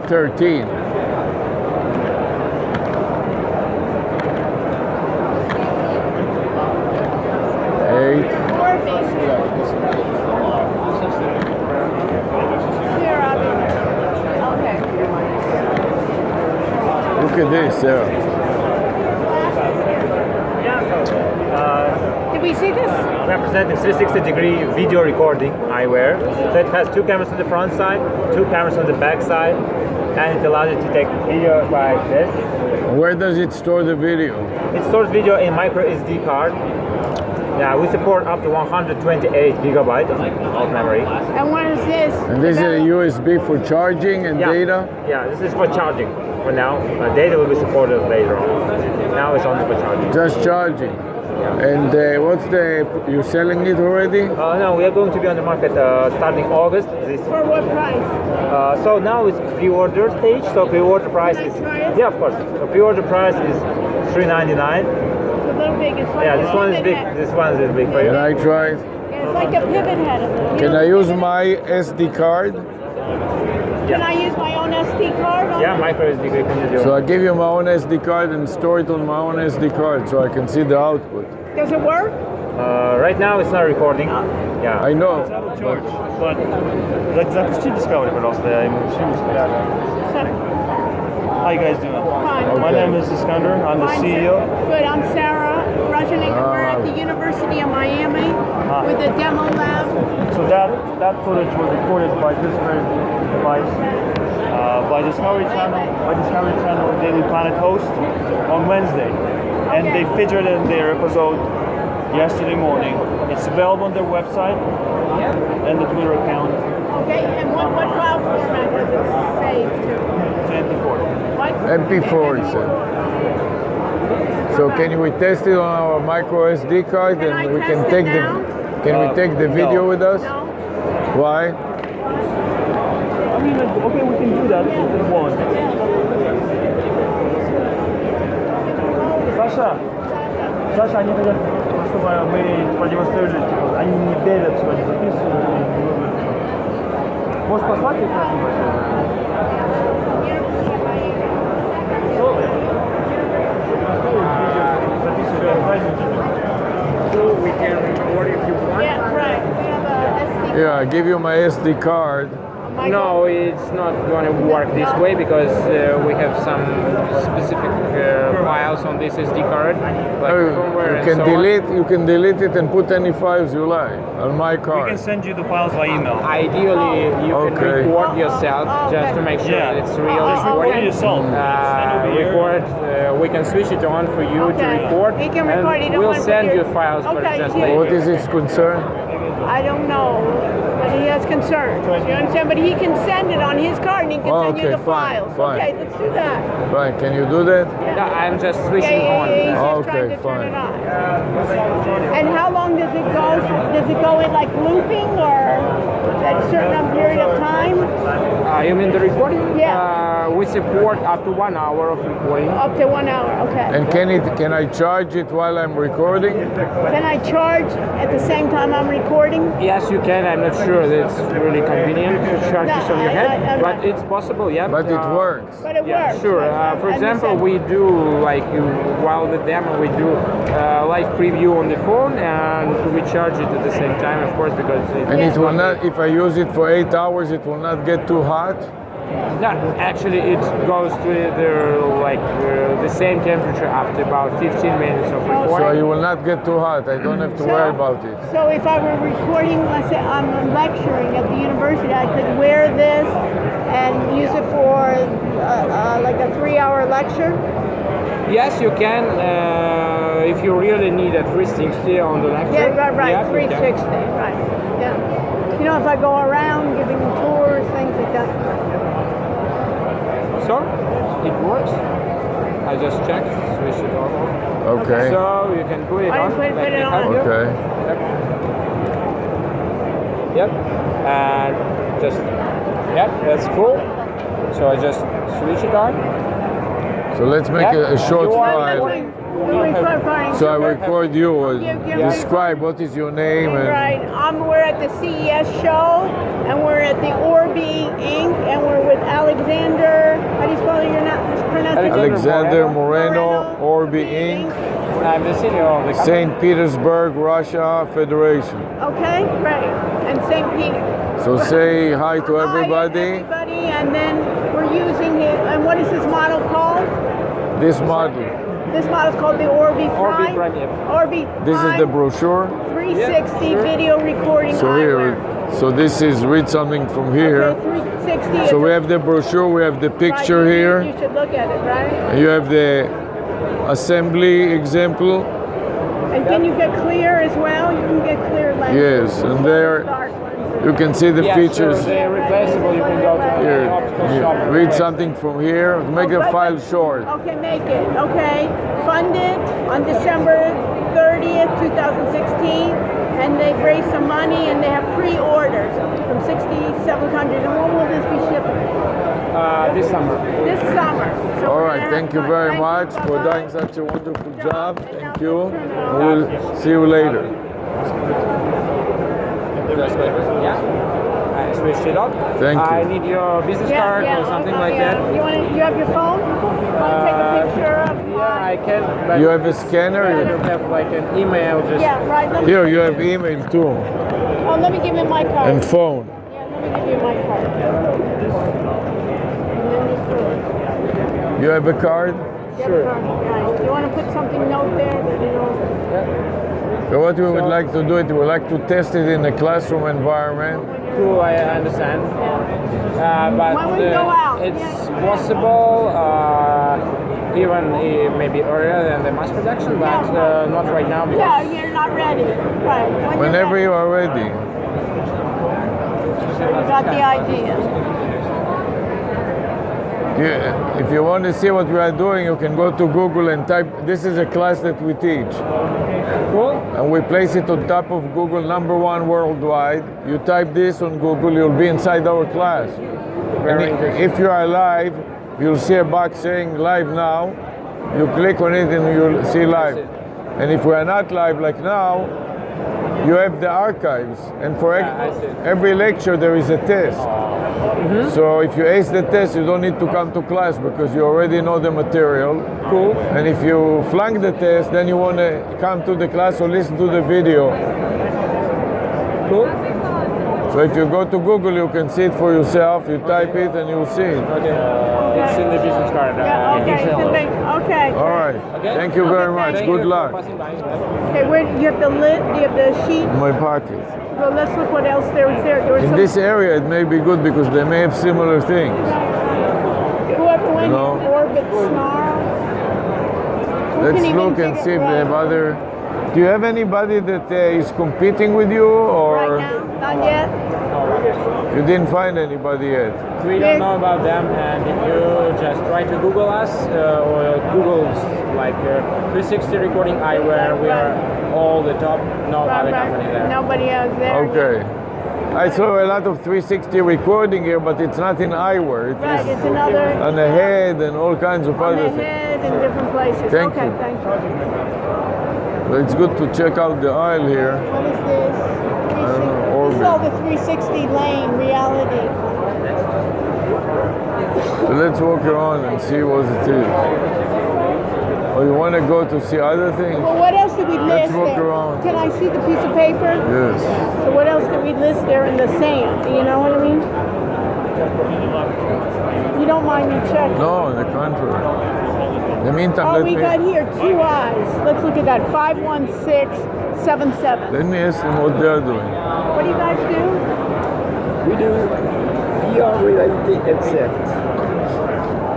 13. Eight. Look at this, Sarah.
Did we see this?
Representing 360-degree video recording eyewear. So it has 2 cameras on the front side, 2 cameras on the back side, and it allows you to take video like this.
Where does it store the video?
It stores video in micro SD card. Yeah, we support up to 128 gigabytes of memory.
And what is this?
And this is a USB for charging and data?
Yeah, this is for charging for now. Data will be supported later on. Now it's only for charging.
Just charging. And what's you're selling it already?
No, we are going to be on the market starting August.
For what price?
So now it's pre-order stage. So pre-order price is yeah, of course. So pre-order price is $399.
It's a little big. It's like
Yeah,
a
this one is
pivot
big.
head.
This one is big for you.
Can I try it?
Yeah, it's like a pivot head.
Can I use my SD card?
Can I use my own SD card on
Yeah,
it?
micro SD card. You can use your
So I give you my own SD card and store it on my own SD card so I can see the output.
Does it work?
Right now it's not recording. Yeah.
I know.
George, but запусти Discovery, пожалуйста, я ему всему
Sorry.
How you guys doing?
Fine.
My name is Iskander. I'm the
Fine,
CEO.
Good. I'm Sarah Rajanik. We're at the University of Miami with the demo lab.
So that footage was recorded by this very device, by Discovery Channel Daily Planet host on Wednesday, and they featured it in their episode yesterday morning. It's available on their website and the Twitter account.
Okay. And what file format does it save to?
It's MP4.
What?
MP4 it said. So can we test it on our micro SD card
Can I
and we
test
can
it
take
now?
can we take the video
no.
with us?
No.
Why?
I mean, okay, we can do that if you want. Саша, они хотят, чтобы мы продемонстрировали, типа, они не верят, что они записывают. Можешь послать их на
We can record if you want.
Yeah, right. We have a SD
Yeah, I give you my SD card.
No, it's not going to work this way because we have some specific files on this SD card, like firmware and so on.
You can delete it and put any files you like on my
We
card.
can send you the files by email.
Ideally, you can
Okay.
record yourself just to make sure that it's real
Just record it
recording.
yourself.
Record. We can switch it on for you to
Okay.
record,
We can record it,
and
don't
we'll
want to
send
put
you
your-
files, but
Okay,
just
yeah.
later.
What is its concern?
I don't know, but he has concerns. You understand? But he can send it on his card and he can send you
Okay,
the
fine,
files.
fine.
Okay, let's do that.
Right, can you do that?
Yeah, I'm just
Yeah,
switching
yeah,
on.
yeah, he's just
Okay,
trying to turn
fine.
it on. And how long does it go? Does it go in like looping or at a certain period of time?
You mean the recording?
Yeah.
We support up to 1 hour of recording.
Up to 1 hour, okay.
And can I charge it while I'm recording?
Can I charge at the same time I'm recording?
Yes, you can. I'm not sure that it's really convenient to charge
No,
this on your
I'm
head, but
not.
it's possible, yeah.
But it works.
But it
Yeah,
works.
sure.
right?
For
And you
example,
said-
we do like while the demo, we do live preview on the phone, and we charge it at the same time, of course, because
And it will not, if I use it for 8 hours, it will not get too hot?
no, actually it goes to the same temperature after about 15 minutes of
So
recording.
you will not get too hot. I don't have to worry about it.
So if I were recording, let's say I'm lecturing at the university, I could wear this and use it for like a 3-hour lecture?
Yes, you can. If you really need a 360 on the lecture.
Yeah, right,
yeah, you can.
360, right, yeah. You know, if I go around giving tours, things like that.
So it works. I just checked, switch it on.
Okay.
So you can put it
I
on.
put
Let
it
me
on.
help you.
Okay.
Yep. And just, yep, that's cool. So I just switch it on.
So let's make a short file.
Recording.
So I record you. Describe what is your name and
Right. We're at the CES show, and we're at the Orbi Inc., and we're with Alexander. How do you spell your name?
Alexander Moreno, Orbi Inc.,
I'm the senior of the
St. Petersburg, Russia Federation.
Okay, great. And St. Peter.
So say hi to
Hi,
everybody.
everybody, and then we're using it. And what is this model called?
This model.
This model is called the Orbi Prime.
Prime, yeah.
Orbi
This is the brochure.
360 video recording.
So here, so this is read something from here.
Okay, 360.
So we have the brochure, we have the picture here.
You should look at it, right?
You have the assembly example.
And can you get clear as well? You can get clear lenses.
Yes, and there you can see the features.
Sure, they're replaceable. You can go to
Here,
the optical
here.
shop. and
Read
replace.
something from here. Make the file short.
Okay, make it. Okay. Funded on December 30th, 2016. And they've raised some money and they have pre-orders from 67 countries. And when will this be shipping?
This summer.
This summer. So
All
we're
right,
gonna
thank you
have
very
fun.
much
Thank
for
you.
doing such a wonderful job. Thank you. And we'll see you later.
Yeah. I switched it off.
Thank you.
I need your business card or something like that.
You have your phone? You want to take a picture of?
Yeah, I can. But
You have a scanner?
I don't have like an email. Just
Yeah, right. Let me,
Here, you have email too.
oh, let me give you my card.
And phone.
Yeah, let me give you my card. And then you through it.
You have a card?
Sure. Right. You want to put something note there that you know?
So what we would like to do it, we would like to test it in a classroom environment.
cool, I understand. But
When we go out,
it's
yeah.
possible, even maybe earlier than the mass production, but not right now.
Yeah,
Because
you're not ready. Right. When
Whenever
you're
you are ready.
ready. You got the idea.
If you want to see what we are doing, you can go to Google and type, this is a class that we teach.
cool.
And we place it on top of Google, #1 worldwide. You type this on Google, you'll be inside our class.
Very
And
interesting.
if you are live, you'll see a box saying live now. You click on it and you'll see live. And if we are not live like now, you have the archives. And for
I see.
every lecture there is a test. So if you ace the test, you don't need to come to class because you already know the material.
Cool.
And if you flunk the test, then you want to come to the class or listen to the video.
Cool.
So if you go to Google, you can see it for yourself. You type it and you'll see it.
Okay. It's in the business card.
Yeah, okay. Okay.
All right. Thank you very much.
Thank
Good
you for
luck.
passing by.
Okay, where you have the lid, you have the sheet.
In my pocket.
Well, let's look what else there is there. There was
In
some,
this area, it may be good because they may have similar things.
whoever went
you know.
in Orbit Snarl. Who
Let's
can even
look and
figure
see if
it
they have
out?
other. Do you have anybody that is competing with you, or
Right now, not yet.
you didn't find anybody yet?
We don't know about them, and if you just try to Google us or Google's like 360 recording eyewear, we are all the top. No other company there.
Nobody else there.
Okay. I saw a lot of 360 recording here, but it's not in eyewear. It
Right,
is
it's another
on the head and all kinds of
on
other
the
things.
head in different places.
Thank
okay,
you.
thank you.
But it's good to check out the aisle here.
What is this? This is all the 360 lane reality.
So let's walk around and see what it is. Or you want to go to see other things?
Well, what else did we
Let's
list
walk
there?
around.
Can I see the piece of paper?
Yes.
So what else did we list there in the sand? You know what I mean? You don't mind me checking?
No, on the contrary. In the meantime,
Oh,
let
we
me
got here 2 eyes. Let's look at that. 51677.
let me ask them what they're doing.
What do you guys do?
We do VR related headset.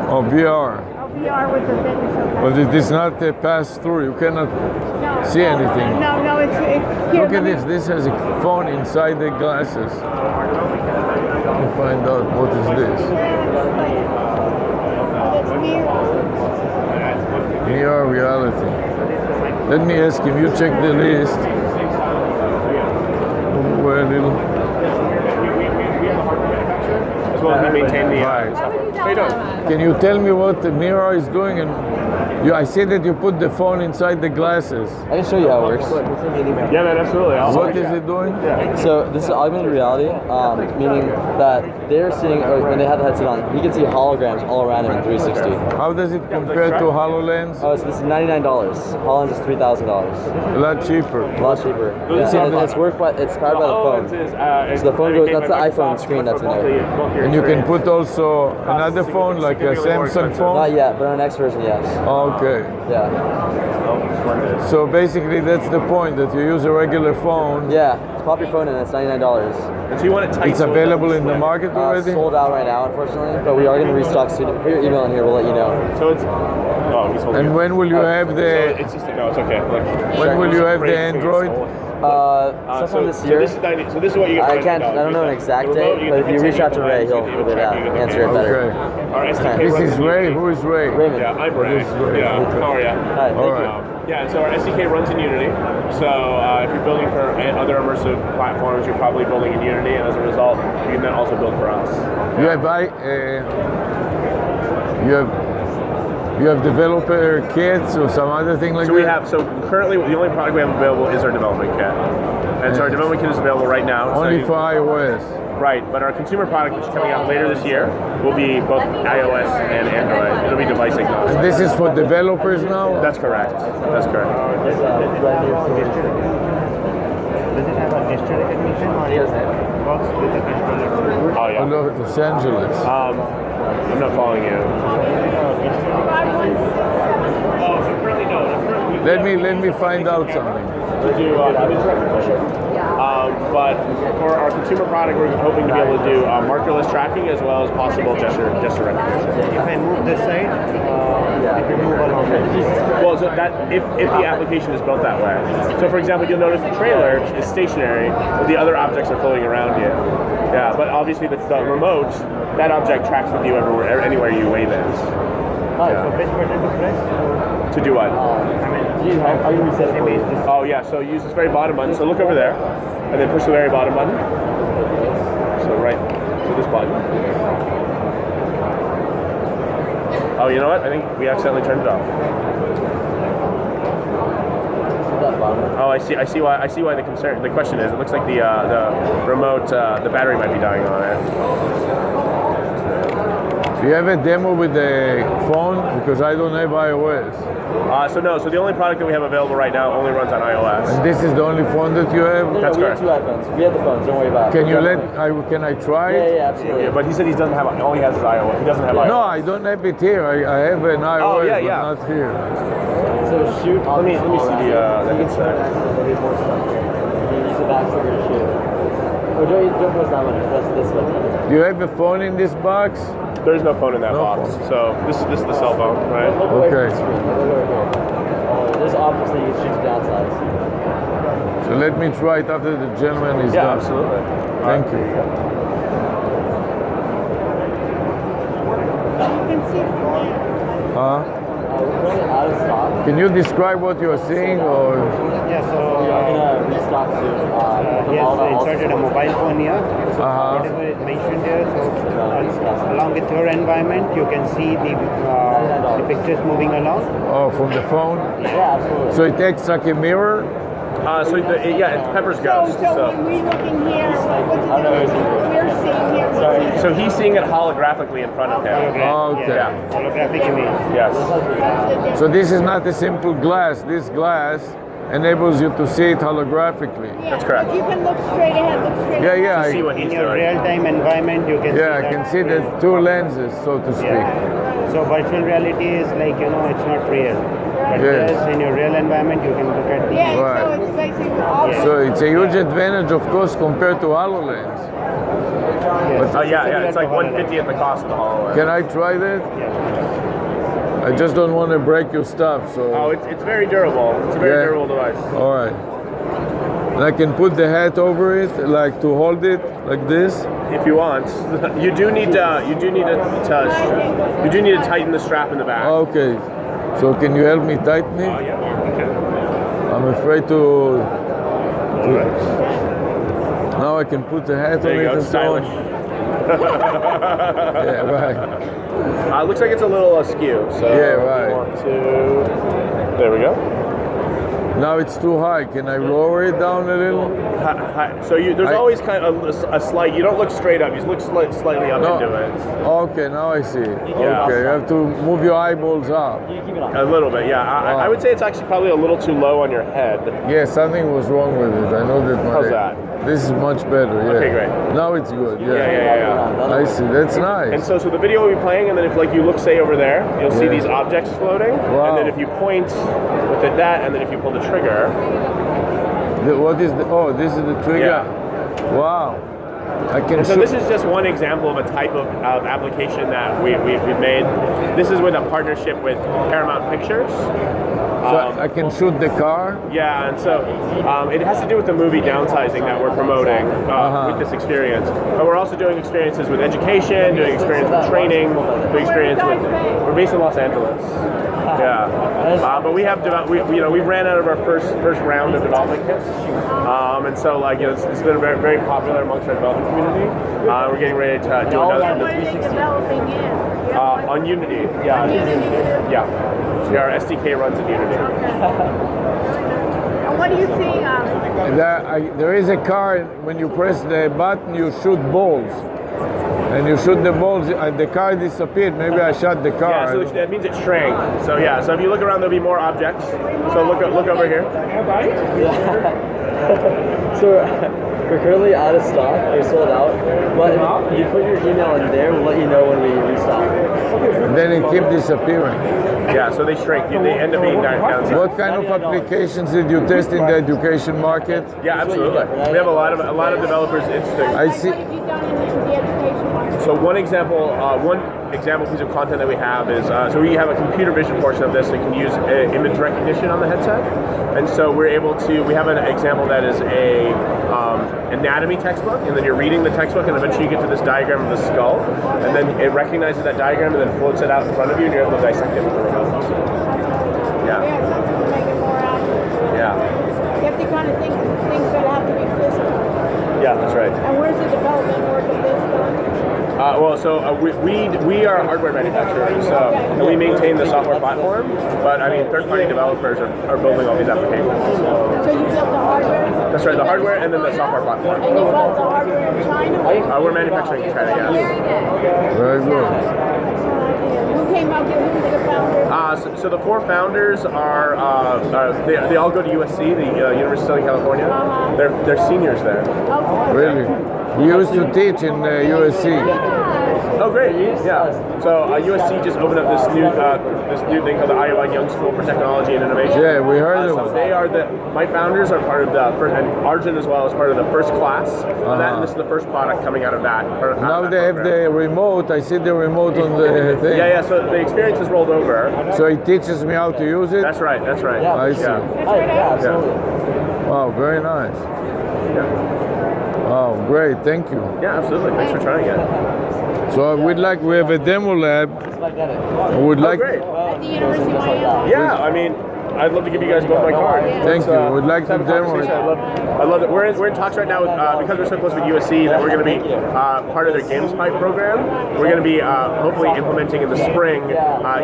Oh, VR.
Oh, VR with the fitness. Okay.
But it is not a pass through. You cannot
No,
see anything.
No, no, it's here.
Look
let
at
me-
this. This has a phone inside the glasses. Let me find out what is this.
It's mirror.
VR reality. Let me ask him. You check the list. Over a little.
As well as we maintain the
Right.
How would you
How you doing?
Can you tell me what the mirror is doing? And I see that you put the phone inside the glasses.
I can show you how it works.
Yeah, man, absolutely.
What is it doing?
So this is augmented reality, meaning that they're seeing, or when they have the headset on, you can see holograms all around them in 360.
How does it compare to HoloLens?
Oh, so this is $99. HoloLens is $3,000.
A lot cheaper.
A lot cheaper. Yeah. It's powered by the phone. So the phone goes, that's the iPhone screen that's in there.
And you can put also another phone, like a Samsung phone?
Not yet, but on the next version, yes.
Okay.
Yeah.
So basically that's the point, that you use a regular phone.
Yeah, just pop your phone in, it's $99.
And so you want it tight.
It's available in the market already?
Sold out right now, unfortunately, but we are going to restock soon. Put your email in here, we'll let you know.
So it's... Oh, he's holding
And when will you have the...
So it's just... No, it's okay. Look.
When will you have the Android?
Sometime this year.
So this is what you get.
I don't know an exact date, but if you reach out to Ray, he'll answer it better.
Okay. This is Ray. Who is Ray?
Raymond.
Yeah, I'm Ray. Yeah. How are you?
Hi, thank you.
Yeah, so our SDK runs in Unity. So if you're building for other immersive platforms, you're probably building in Unity, and as a result, you can then also build for us.
You have developer kits or some other thing like that?
So currently the only product we have available is our development kit. And so our development kit is available right now.
Only for iOS.
Right, but our consumer product, which is coming out later this year, will be both iOS and Android. It'll be device agnostic.
This is for developers now?
That's correct. That's correct.
Does it have a gesture recognition or it works with the gesture recognition?
Oh yeah.
Hello, Los Angeles.
I'm not following you.
Let me find out something.
We do image recognition. But for our consumer product, we're hoping to be able to do markerless tracking as well as possible gesture recognition.
If I move this side, if you move along this.
Well, so that if the application is built that way. So for example, you'll notice the trailer is stationary, but the other objects are floating around you. Yeah, but obviously the remote, that object tracks with you everywhere, anywhere you wave it.
So which button to press?
To do what?
How you set the image?
Oh yeah, so use this very bottom button. So look over there, and then push the very bottom button. So right to this button. Oh, you know what? I think we accidentally turned it off. Oh, I see why the question is. It looks like the remote, the battery might be dying on it.
Do you have a demo with the phone? Because I don't have iOS.
So the only product that we have available right now only runs on iOS.
And this is the only phone that you have?
That's
we
correct.
have 2 iPhones. We have the phones, don't worry about it.
Can I try it?
Yeah, absolutely.
Yeah, but he said he doesn't have. All he has is iOS. He doesn't have iOS.
No, I don't have it here. I have an iOS,
yeah.
but not here.
So shoot.
Let me see the.
You can start activating more stuff. You use the back trigger to shoot. Oh, don't press that one. Press this one.
Do you have a phone in this box?
There's no phone in that box.
Phone.
So this is the cell phone, right?
Okay.
There's options that you can choose to downsize.
So let me try it after the gentleman is done.
Yeah, absolutely.
Thank you.
We're currently out of stock.
Can you describe what you're seeing, or?
Yeah, so
We are going to restock soon.
yes, I inserted a mobile phone here.
Uh-huh.
Whatever is mentioned here, so along with your environment, you can see the pictures moving along.
Oh, from the phone?
Yeah, absolutely.
So it acts like a mirror?
It's Pepper's Ghost.
So when we're looking here, we're seeing here.
So he's seeing it holographically in front of him.
Oh, okay.
Yeah.
Holographic image.
Yes.
So this is not a simple glass. This glass enables you to see it holographically.
That's correct.
You can look straight ahead,
Yeah.
See what he's
In your
doing.
real-time environment, you can see
I can see the 2 lenses, so to speak.
Yeah. So virtual reality is like, it's not real. But
Yes.
yes, in your real environment, you can look at the...
Yeah,
Right.
so it's basically all.
So it's a huge advantage, of course, compared to HoloLens.
Yes.
It's like 1/50th the cost of the HoloLens.
Can I try that?
Yeah.
I just don't want to break your stuff, so.
Oh, it's very durable. It's a very durable device.
All right. And I can put the hat over it, like to hold it, like this.
If you want, you do need to tighten the strap in the back.
Okay. So can you help me tighten it?
Yeah, okay.
I'm afraid to. Now I can put the hat
There
on
you
it
go,
and
it's
so on.
stylish.
Yeah, right.
Looks like it's a little askew. So
Yeah, right.
we want to. There we go.
Now it's too high. Can I lower it down a little?
So there's always kind of a slight. You don't look straight up. You look slightly up into it.
Okay, now I see. Okay, you have to move your eyeballs up.
A little bit, yeah. I would say it's actually probably a little too low on your head.
Yeah, something was wrong with it. I know that.
How's that?
This is much better. Yeah.
Okay, great.
Now it's good. Yeah.
Yeah.
I see. That's nice.
And so the video will be playing, and then if you look, say, over there, you'll see these objects floating.
Wow.
And then if you point with that, and then if you pull the trigger.
What is the? Oh, this is the trigger.
Yeah.
Wow. I can.
And so this is just one example of a type of application that we've made. This is with a partnership with Paramount Pictures.
So I can shoot the car?
Yeah, and so it has to do with the movie Downsizing that we're promoting with this experience. But we're also doing experiences with education, doing experience with training, doing experience with. We're based in Los Angeles. Yeah, but we have we ran out of our first round of development kits, and so it's been very very popular amongst our development community. We're getting ready to do another.
What are they developing in?
On Unity, yeah. Yeah, our SDK runs in Unity.
And what do you see?
There is a car, when you press the button, you shoot balls. And you shoot the balls, and the car disappeared. Maybe I shot the car.
Yeah, so that means it shrank. So yeah, so if you look around, there'll be more objects. So look over here.
So we're currently out of stock. They're sold out. But if you put your email in there, we'll let you know when we restock.
Then it keeps disappearing.
Yeah, so they shrink. They end up being down.
What kind of applications did you test in the education market?
Yeah, absolutely. We have a lot of developers interested.
I see.
What have you done in the education market?
So one example piece of content that we have is so we have a computer vision portion of this that can use image recognition on the headset, and so we have an example that is a anatomy textbook, and then you're reading the textbook, and eventually you get to this diagram of the skull, and then it recognizes that diagram and then floats it out in front of you, and you're able to dissect it with the remote. Yeah. Yeah.
You have to kind of think things that have to be physical.
Yeah, that's right.
And where's the development work of this done?
We are hardware manufacturers, and we maintain the software platform. But I mean, third-party developers are building all these applications.
So you built the hardware?
That's right, the hardware and then the software platform.
And you bought the hardware in China?
We're manufacturing in China, yeah.
Very good.
Who came up with who's the founder?
So the four founders are they all go to USC, the University of Southern California. They're seniors there.
Okay.
Really? You used to teach in USC.
Oh, great! Yeah. So USC just opened up this new thing called the Iowa Young School for Technology and Innovation.
Yeah, we heard of
So
it.
they are my founders are part of the first, and Arjun as well is part of the first class. Of that, and this is the first product coming out of that.
Now they have the remote. I see the remote on the thing.
Yeah. So the experience is rolled over.
So it teaches me how to use it?
That's right.
I see. Wow, very nice. Oh, great. Thank you.
Yeah, absolutely. Thanks for trying it.
So we have a demo lab.
Great.
At the University of Miami.
Yeah, I mean, I'd love to give you guys both my card.
Thank you. We'd like to demo it.
I love it. We're in talks right now with because we're so close with USC that we're going to be part of their GameSpipe program. We're going to be hopefully implementing in the spring,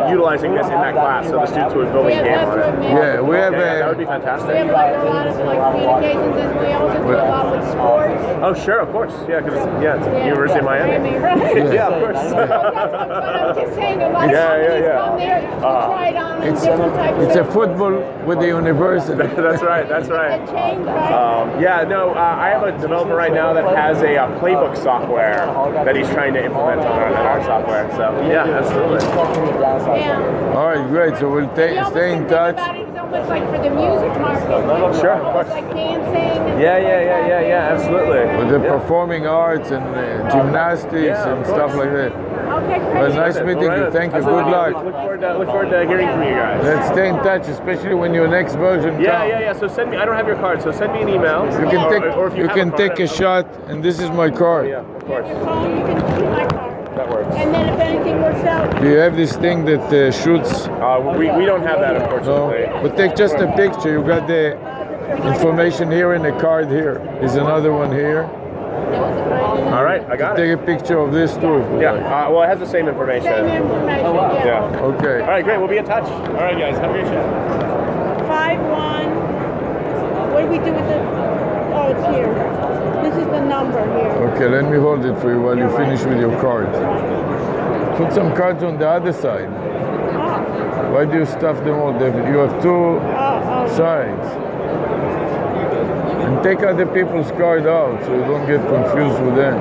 utilizing this in that class, so the students who are building games on it.
Yeah, we have
that would be fantastic.
We have like a lot of communications, and we also do a lot with sports.
Oh, sure, of course. Yeah, because it's University of Miami.
Right?
Yeah, of course.
But I'm just saying, a lot of companies come there to try it on in different types
It's a
of
football with the university.
That's right.
change, right?
I have a developer right now that has a playbook software that he's trying to implement on our software. So yeah, absolutely.
Yeah.
All right, great. So we'll stay in touch.
It's almost like for the music market.
Sure, of course.
Like dancing.
Yeah, absolutely.
With the performing arts and gymnastics and stuff like that.
Okay, great.
Well, nice meeting you. Thank you. Good luck.
Look forward to hearing from you guys.
Let's stay in touch, especially when your next version comes.
Yeah. So send me. I don't have your card, so send me an email.
You can take
or if
you
have
can
a
take a shot, and this is my card.
Yeah, of course.
You can shoot my card.
That works.
And then if anything works out.
Do you have this thing that shoots?
We don't have that, unfortunately.
No, but take just a picture. You got the information here and the card here. Is another one here.
All right, I got it.
Take a picture of this too. If you
Yeah.
like.
Well, it has the same information.
Same information.
Yeah.
Okay.
All right, great. We'll be in touch. All right, guys. Have a great show.
51. What do we do with the? Oh, it's here. This is the number here.
Okay, let me hold it for you while you finish with your cards. Put some cards on the other side. Why do you stuff them all, David? You have two sides. And take other people's card out so you don't get confused with them.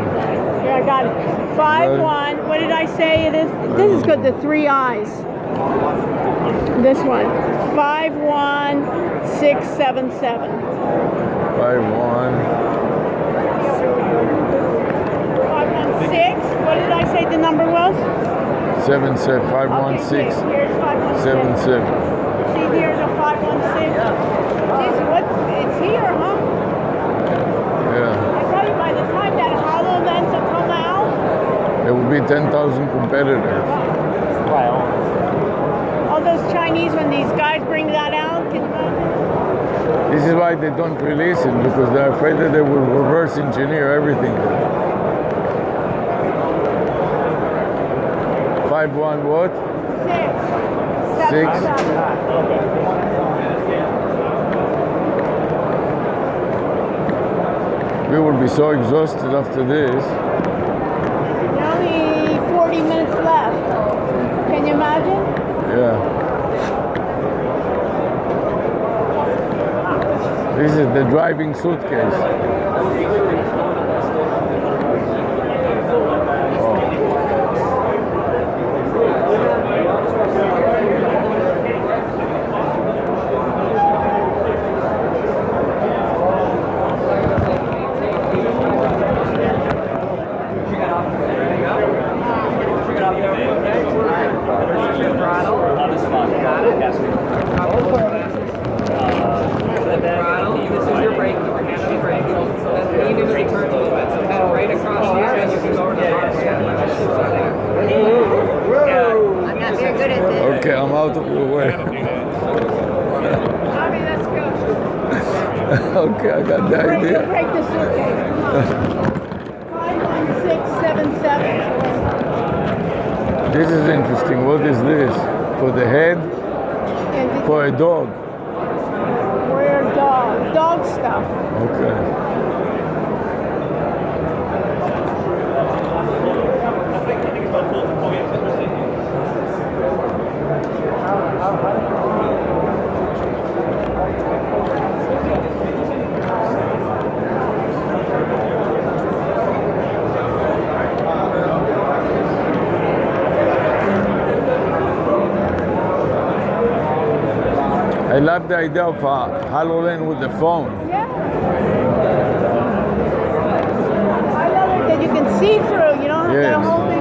Yeah, I got it. 5-1. What did I say it is? This is good. The 3 eyes. This one. 51677.
5-1.
516. What did I say the number was?
7-7. 516.
Okay, here's 516.
7-7.
See, here's a 516. Geez, what? It's here, huh?
Yeah.
I tell you, by the time that HoloLens will come out,
There will be 10,000 competitors.
all those Chinese, when these guys bring that out, can you imagine?
This is why they don't release it, because they're afraid that they will reverse engineer everything. 5-1 what? 6. 6. We will be so exhausted after this.
Only 40 minutes left. Can you imagine?
Yeah. This is the driving suitcase. Okay, I'm out of your way. Okay, I got the idea.
Break the suitcase. 51677.
This is interesting. What is this? For the head? For a dog?
Where dog stuff.
Okay. I love the idea of HoloLens with the phone.
Yeah. I love it that you can see through. You don't have
Yes.
that whole big.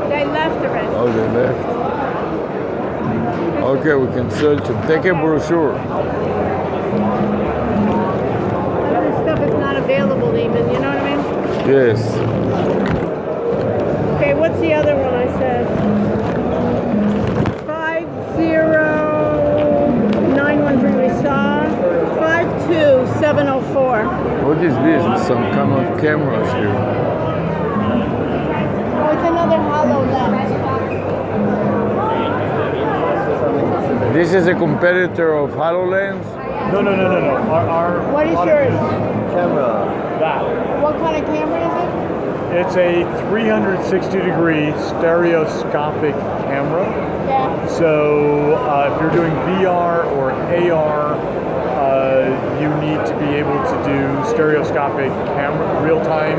They left already.
Oh, they left. Okay, we can search them. Take a brochure.
A lot of stuff is not available even, you know what I mean?
Yes.
Okay, what's the other one I said? 50913 we saw. 52704.
What is this? There's some kind of cameras here.
Oh, it's another HoloLens.
This is a competitor of HoloLens?
No. Our
What is yours?
Camera.
That.
What kind of camera is it?
It's a 360-degree stereoscopic camera.
Yeah.
So if you're doing VR or AR, you need to be able to do stereoscopic camera, real-time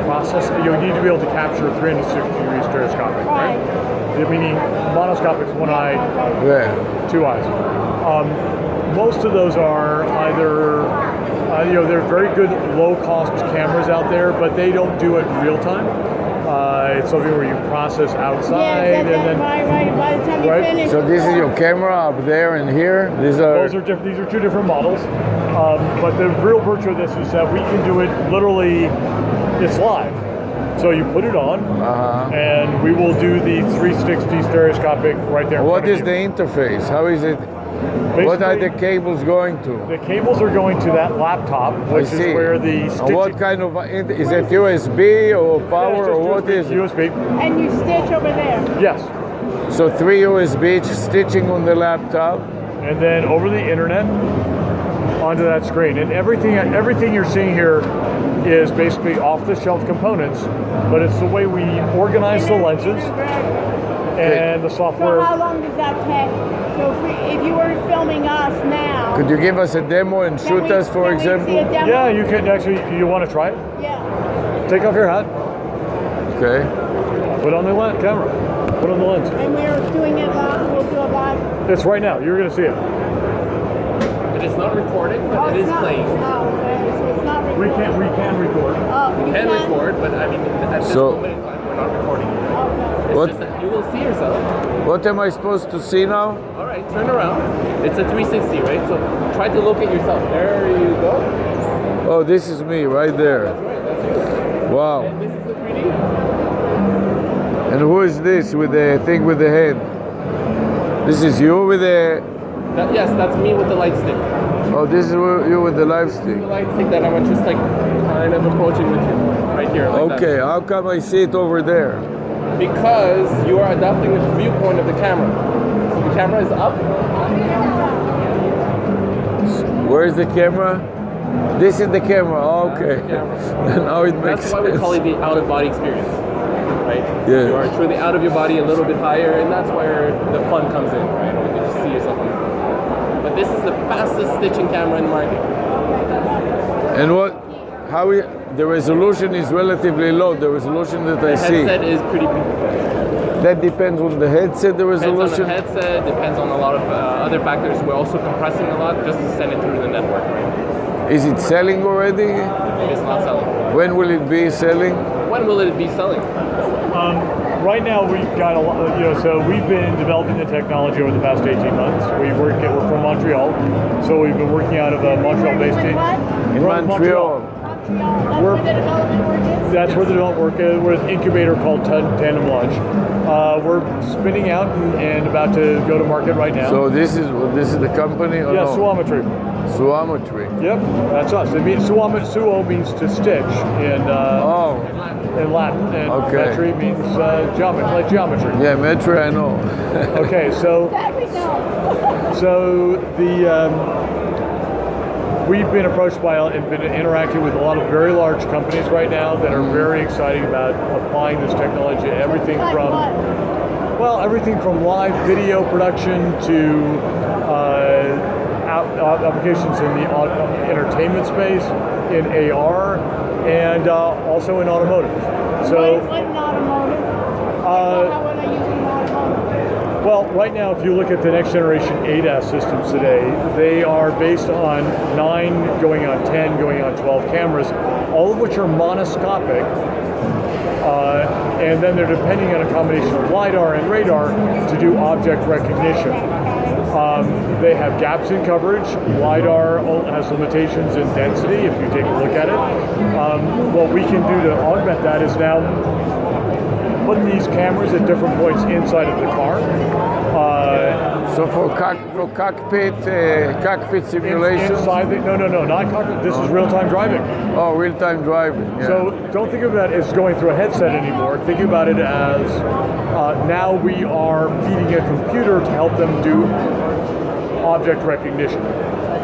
process. You need to be able to capture 360-degree stereoscopic, right? Meaning monoscopic is one eye, two eyes. Most of those are either, they're very good low-cost cameras out there, but they don't do it real time. It's something where you process outside and then
by the time you finish.
So this is your camera up there and here. These are
two different models. But the real virtue of this is that we can do it literally. It's live. So you put it on, and we will do the 360 stereoscopic right there.
What is the interface? How is it? What are the cables going to?
The cables are going to that laptop, which is where the stitching...
What kind of, is it USB or power or what is it?
USB.
And you stitch over there.
Yes.
So 3 USB stitching on the laptop.
And then over the internet onto that screen. And everything you're seeing here is basically off-the-shelf components, but it's the way we organize the lenses and the software.
So how long does that take? So if you were filming us now,
could you give us a demo and shoot us, for example?
Yeah, you can actually. You want to try it?
Yeah.
Take off your hat.
Okay.
Put on the camera. Put on the lens.
And we're doing it live. We'll do it live.
It's right now. You're going to see it.
But it's not recording, but it is playing.
Oh, okay. So it's not recording.
We can record.
Oh,
we can record, but I mean, at this moment in time, we're not recording.
Okay.
It's just that you will see yourself.
What am I supposed to see now?
All right, turn around. It's a 360, right? So try to locate yourself. There you go.
Oh, this is me right there.
That's right. That's you.
Wow.
And this is the 3D.
And who is this with the thing with the head? This is you with the...
Yes, that's me with the light stick.
Oh, this is you with the light stick.
The light stick that I'm just like kind of approaching with you. Right here, like
okay, how come I see it over there?
Because you are adopting the viewpoint of the camera. So the camera is up.
Where's the camera? This is the camera. Oh, okay. Now it makes sense.
That's why we call it the out-of-body experience, right?
Yeah.
You are truly out of your body a little bit higher, and that's where the fun comes in, right? When you just see yourself on the phone. But this is the fastest stitching camera in the market.
And the resolution is relatively low. The resolution that I see.
The headset is pretty big.
That depends on the headset, the resolution?
Depends on the headset, depends on a lot of other factors. We're also compressing a lot just to send it through the network, right?
Is it selling already?
It is not selling.
When will it be selling?
When will it be selling?
Right now we've got a lot, so we've been developing the technology over the past 18 months. We're from Montreal, so we've been working out of a Montreal-based team.
In Montreal.
That's where the development work is. We're an incubator called Tandem Launch. We're spinning out and about to go to market right now.
So this is the company? Or
yeah,
no?
Suometry.
Suometry.
Yep, that's us. It means suo means to stitch in Latin, and metry means geometry, like geometry.
Yeah, metry I know.
Okay, so we've been approached by and been interacting with a lot of very large companies right now that are very excited about applying this technology to everything from live video production to applications in the entertainment space, in AR, and also in automotive. So,
what in automotive? How would I use it in automotive?
Well, right now, if you look at the next generation ADAS systems today, they are based on 9, going on 10, going on 12 cameras, all of which are monoscopic, and then they're depending on a combination of LiDAR and radar to do object recognition. They have gaps in coverage. LiDAR has limitations in density if you take a look at it. What we can do to augment that is now put these cameras at different points inside of the car.
So for cockpit simulation?
No, not cockpit. This is real-time driving.
Oh, real-time driving. Yeah.
So don't think of that as going through a headset anymore. Think about it as now we are feeding a computer to help them do object recognition.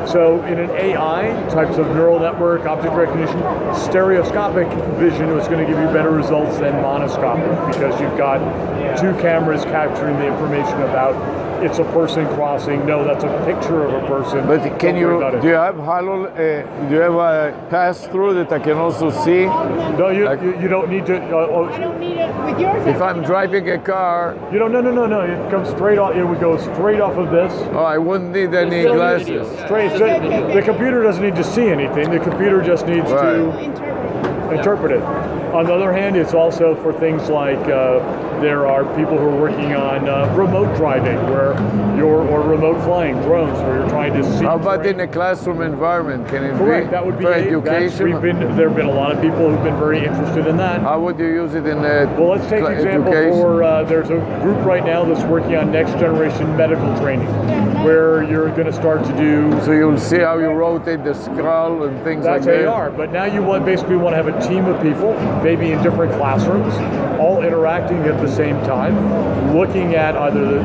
So in an AI types of neural network, object recognition, stereoscopic vision is going to give you better results than monoscopic because you've got two cameras capturing the information about it's a person crossing. No, that's a picture of a person.
But do you have do you have a pass through that I can also see?
No, you don't need to.
I don't need it with yours.
If I'm driving a car,
you don't. No. It comes straight off. It would go straight off of this.
Oh, I wouldn't need any glasses.
Straight. The computer doesn't need to see anything. The computer just needs to interpret it. On the other hand, it's also for things like there are people who are working on remote driving, or remote flying drones, where you're trying to see.
How about in a classroom environment? Can it
Correct.
be
That would be
for education?
There have been a lot of people who've been very interested in that.
How would you use it in a
Well, let's take an example for there's a group right now that's working on next generation medical training, where you're going to start to do.
So you'll see how you rotate the skull and things like that.
That's AR, but now you basically want to have a team of people, maybe in different classrooms, all interacting at the same time, looking at either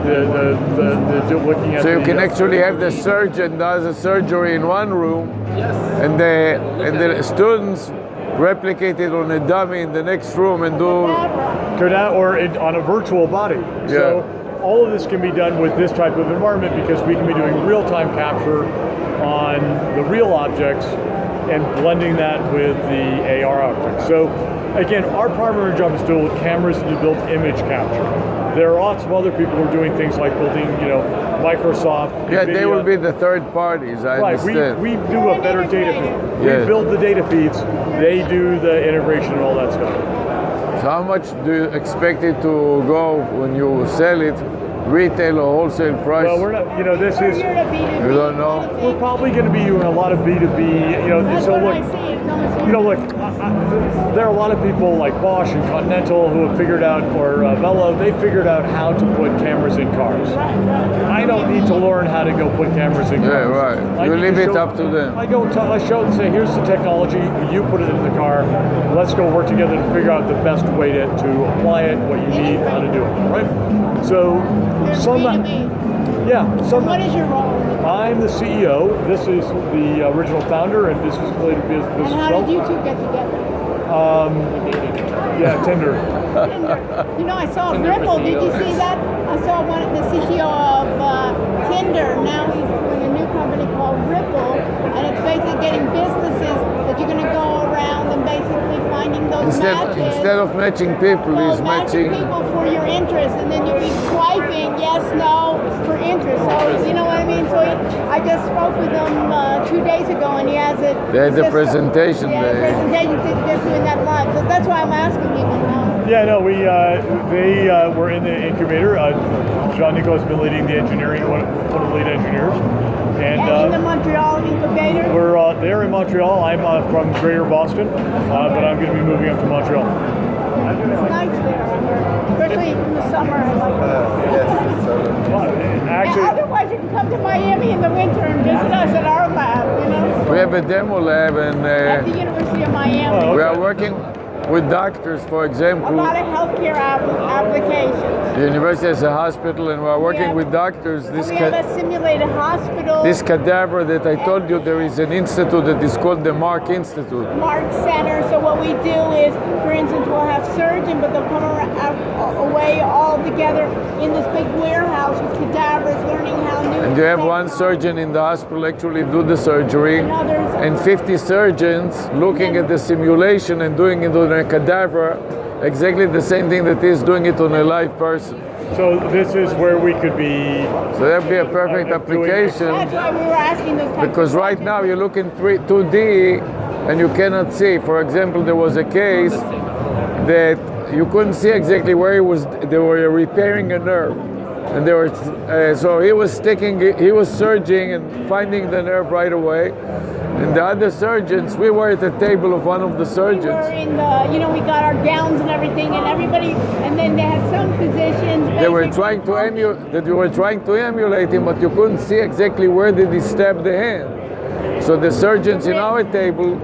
looking at.
So you can actually have the surgeon does a surgery in one room, and the students replicate it on a dummy in the next room and do.
On a virtual body. So all of this can be done with this type of environment because we can be doing real-time capture on the real objects and blending that with the AR objects. So again, our primary job is to build cameras and to build image capture. There are lots of other people who are doing things like building, Microsoft.
Yeah,
NVIDIA.
they will be the third parties, I understand.
We do a better data feed.
Yes.
We build the data feeds, they do the integration and all that stuff.
So how much do you expect it to go when you sell it, retail or wholesale price?
Well, we're not, this is...
You don't know?
We're probably going to be doing a lot of B2B, so look, there are a lot of people like Bosch and Continental who have figured out, or Velo, they figured out how to put cameras in cars. I don't need to learn how to go put cameras in cars.
Yeah, right. You leave it up to them.
I show and say, here's the technology, you put it in the car, let's go work together to figure out the best way to apply it, what you need, how to do it, right? So,
what is your role?
I'm the CEO. This is the original founder, and this is related business.
And how did you two get together?
Tinder.
I saw Ripple. Did you see that? I saw the CTO of Tinder. Now he's doing a new company called Ripple, and it's basically getting businesses that you're going to go around and basically finding those matches.
Instead of matching people, he's matching
people for your interest, and then you'll be swiping yes, no for interest. So you know what I mean. So I just spoke with him 2 days ago, and he has it.
They had the presentation.
Yeah, the presentation. They're doing that live. So that's why I'm asking you.
Yeah, no, they were in the incubator. Jean-Nicolas has been leading the engineering, one of the lead engineers. And
in the Montreal incubator?
We're there in Montreal. I'm from Greater Boston, but I'm going to be moving up to Montreal.
It's nice there, especially in the summer.
Actually,
otherwise, you can come to Miami in the winter and visit us at our lab,
We have a demo lab and
at the University of Miami.
we are working with doctors, for example.
A lot of healthcare applications.
The university has a hospital, and we are working with doctors.
We have a simulated hospital.
This cadaver that I told you, there is an institute that is called the Mark Institute.
Mark Center. So what we do is, for instance, we'll have surgeons, but they'll come away all together in this big warehouse with cadavers, learning how new.
And you have one surgeon in the hospital actually do the surgery, and 50 surgeons looking at the simulation and doing it on a cadaver, exactly the same thing that is doing it on a live person.
So this is where we could be.
So that'd be a perfect application.
That's why we were asking those types
because right now you look in 2D and you cannot see. For example, there was a case that you couldn't see exactly where they were repairing a nerve. And they were, so he was surging and finding the nerve right away. And the other surgeons, we were at the table of one of the surgeons.
We were in the, we got our gowns and everything, and everybody, and then they had some physicians.
They were trying to emulate him, but you couldn't see exactly where did he stab the hand. So the surgeons in our table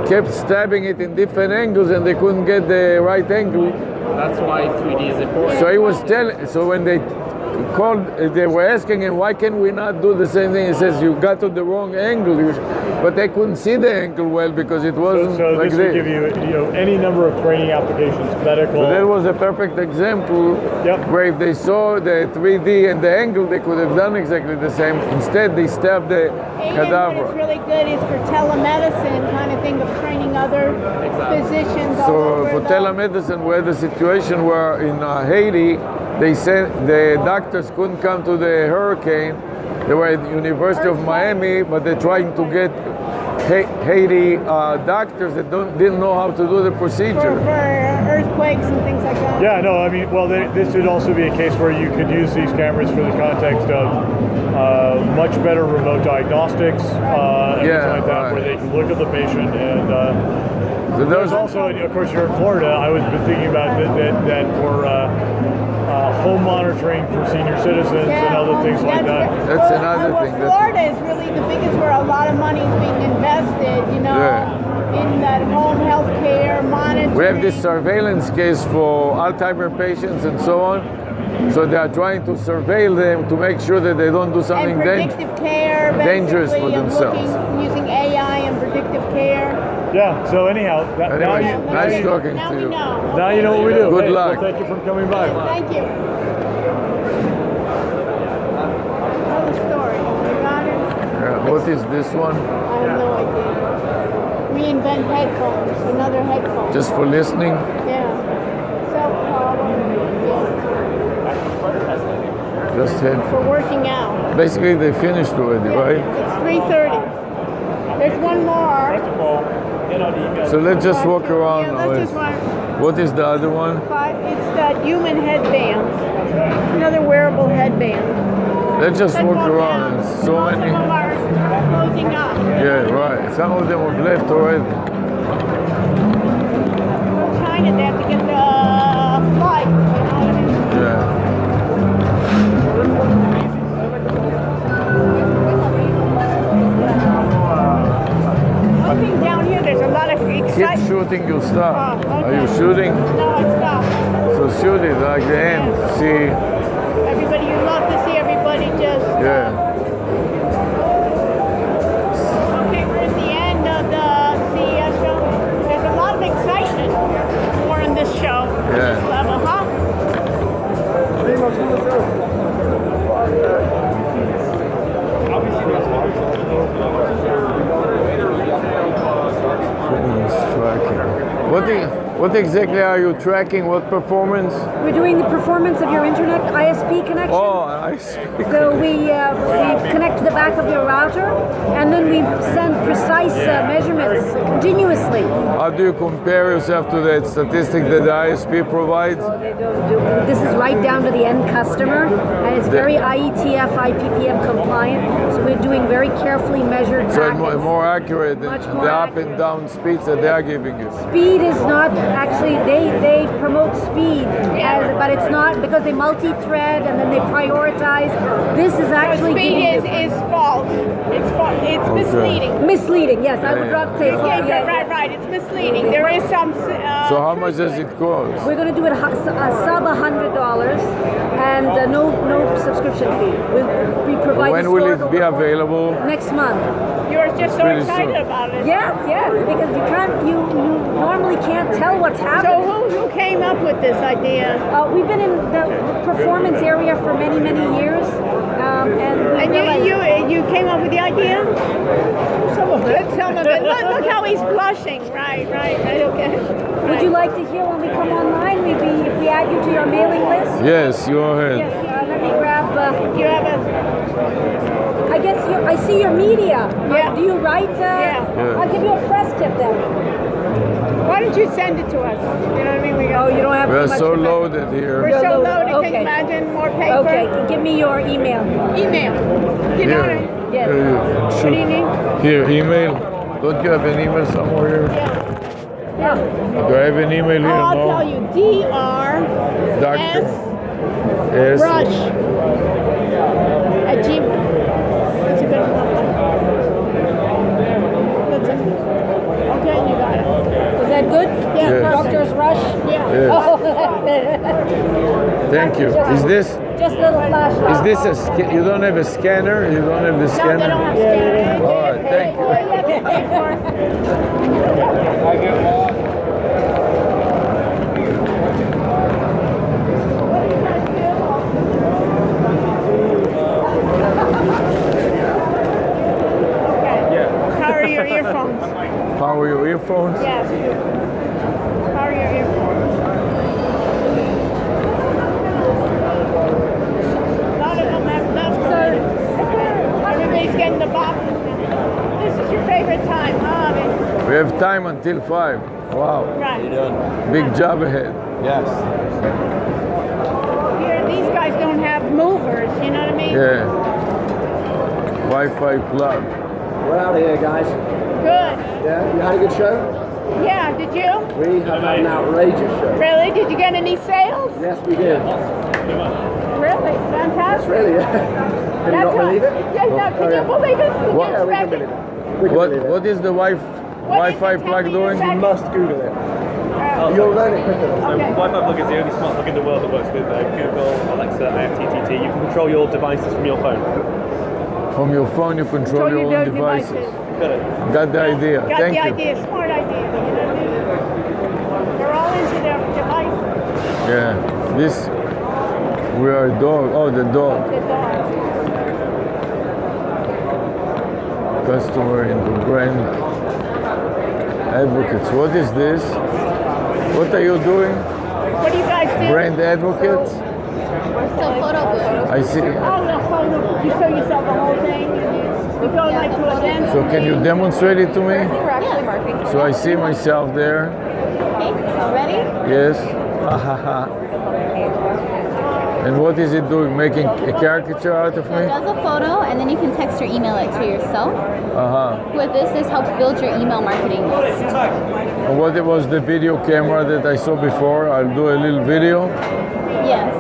kept stabbing it in different angles, and they couldn't get the right angle.
That's why 3D is important.
So he was telling. So when they called. They were asking him, why can we not do the same thing? He says, you got to the wrong angle. But they couldn't see the angle well because it wasn't
So
like
this would give you, any number of training applications, medical.
So that was a perfect example where if they saw the 3D and the angle, they could have done exactly the same. Instead, they stabbed the
What
cadaver.
is really good is for telemedicine kind of thing of training other physicians all
So
over
for
the-
telemedicine, we had a situation where in Haiti, they said the doctors couldn't come to the hurricane. They were at the University of Miami, but they're trying to get Haiti doctors that didn't know how to do the procedure.
for earthquakes and things like that.
Yeah, no, I mean, well, this would also be a case where you could use these cameras for the context of much better remote diagnostics, everything like that, where they can look at the patient. And
so
there's also, of course, you're in Florida. I was thinking about that for home monitoring for senior citizens and other things like that.
That's another thing.
Florida is really the biggest where a lot of money is being invested, in that home health care, monitoring.
We have this surveillance case for Alzheimer patients and so on. So they are trying to surveil them to make sure that they don't do something
and predictive care,
dangerous for
basically, and
themselves.
using AI and predictive care.
Yeah, so anyhow,
Nice talking
now
to
we
you.
know.
Now you know what we do.
Good
Hey, well,
luck.
thank you for coming by.
Thank you. Tell the story. You got it?
What is this one?
I have no idea. Reinvent headphones, another headphone.
Just for listening?
Yeah. Self-problem.
Just head.
For working out.
Basically, they finished already, right?
It's 3:30. There's one more.
So let's just walk around
Yeah,
now.
let's just walk.
What is the other one?
It's that human headband. Another wearable headband.
Let's just walk around. There's so many.
Some of are closing up.
Yeah, right. Some of them have left already.
China, they have to get the flight.
Yeah.
Looking down here, there's a lot of
Keep
excitement.
shooting your stuff.
Oh, okay.
Are you shooting?
No, I stopped.
So shoot it like the end. See.
Everybody, you love to see everybody just.
Yeah.
Okay, we're at the end of the CES show. There's a lot of excitement more in this show.
Yeah.
This level, huh?
What exactly are you tracking? What performance?
We're doing the performance of your internet ISP connection.
Oh, ISP.
So we connect to the back of your router, and then we send precise measurements continuously.
How do you compare yourself to that statistic that the ISP provides?
This is right down to the end customer, and it's very IETF, IPPM compliant. So we're doing very carefully measured
So
packets.
it's more accurate than
more
the up and down speeds that they are giving you.
Speed is not actually, they promote speed, but it's not because they multi-thread and then they prioritize. This is actually
Speed is false. It's false. It's misleading.
Misleading, yes. I would rather say false.
Right. It's misleading. There is some.
So how much does it cost?
We're going to do it sub $100 and no subscription fee. We provide
When will it be available?
next month.
You're just so
pretty
excited
soon.
about it.
Yes, because you normally can't tell what's happening.
So who came up with this idea?
We've been in the performance area for many years,
and you came up with the idea. Some of it. Look how he's blushing. Right. Okay.
Would you like to hear when we come online? If we add you to your mailing list.
Yes, go ahead.
Yes, let me grab.
You have a.
I guess I see your media.
Yeah.
Do you write?
Yeah.
I'll give you a press tip then.
Why don't you send it to us? You know what I mean?
You don't have.
We're
too much
so
to
loaded here.
We're so loaded.
Okay.
Can you imagine more paper?
Okay, give me your email.
Email. You know
Here.
it?
Yes.
Here,
What do you need?
Here, email. Don't you have an email somewhere here?
Yeah.
Do I have an email here?
I'll
No.
tell you.
Doctor.
S. Rush. At Gmail. That's a good one. That's it. Okay, you got it.
Is that good?
Yeah.
Yes.
Doctor's Rush?
Yeah.
Yes.
Oh, that's it.
Thank you. Is this?
Just little flashlight.
Is this you don't have a scanner? You don't have the scanner?
No, they don't have scanners.
All right, thank you.
Power your earphones.
Power your earphones?
Yes. Power your earphones. A lot of them have left. Everybody's getting the boxes. This is your favorite time, huh?
We have time until 5. Wow.
Right.
Big job ahead.
Yes.
Here, these guys don't have movers, you know what I mean?
Yeah. Wi-Fi plug.
We're out here, guys.
Good.
Yeah, you had a good show?
Yeah, did you?
We have had an outrageous show.
Really? Did you get any sales?
Yes, we did.
Really? Fantastic.
Really? Can you not believe it?
Yeah, no, can you believe it? Can
What?
you
Yeah, we can
expect
believe
it?
it. We can believe it.
What is the Wi-Fi plug doing?
You must Google it. You'll learn it quicker.
So Wi-Fi plug is the only smart plug in the world that works with Google, Alexa, IFTTT. You can control your devices from your phone.
From your phone, you control your own devices.
Got it.
Got the idea.
Got
Thank
the
you.
idea, smart idea. You know what I mean? They're all into their devices.
Yeah. This. We are a dog. Oh, the dog.
The dogs.
Customer in the brand advocates. What is this? What are you doing?
What do you guys do?
Brand advocates?
It's a photo booth.
I see.
Oh, the photo. You show yourself the whole thing. You go like to events.
So can you demonstrate it to me?
We're actually marketing.
So I see myself there.
Okay, ready?
Yes. And what is it doing? Making a caricature out of
So it
me?
does a photo, and then you can text or email it to yourself. With this helps build your email marketing list.
And what it was the video camera that I saw before? I'll do a little video.
Yes,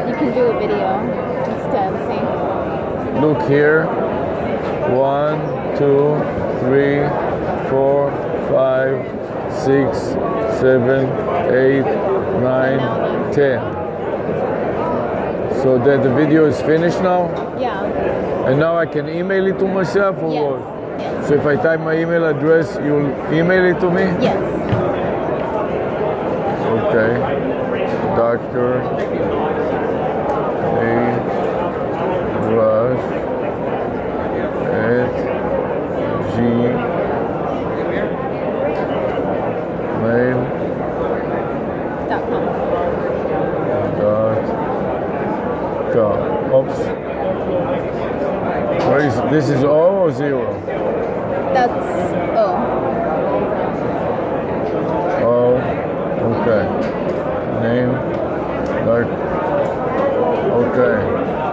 you can do a video instead. See?
Look here. 1, 2, 3, 4, 5, 6, 7, 8, 9, 10. So that the video is finished now?
Yeah.
And now I can email it to myself or
Yes.
what? So if I type my email address, you'll email it to me?
Yes.
Okay. Dr. A. Rush at gmail.com. Oops. Where is this? Is O or 0?
That's O.
Oh, okay. Name, like, okay.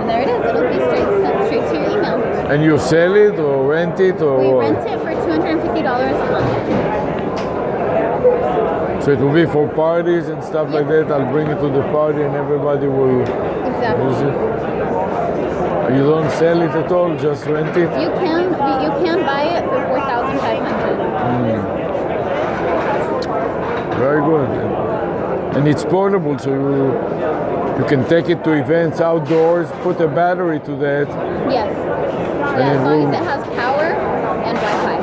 And there it is. It'll be sent straight to your email.
And you sell it or rent it or
We
what?
rent it for $250 a month.
So it will be for parties and stuff like that. I'll bring it to the party and everybody will
Exactly.
use it. You don't sell it at all, just rent it?
You can buy it for $4,500.
Very good. And it's portable, so you can take it to events outdoors, put a battery to that.
Yes.
And
Yeah,
it
as long
will-
as it has power and Wi-Fi.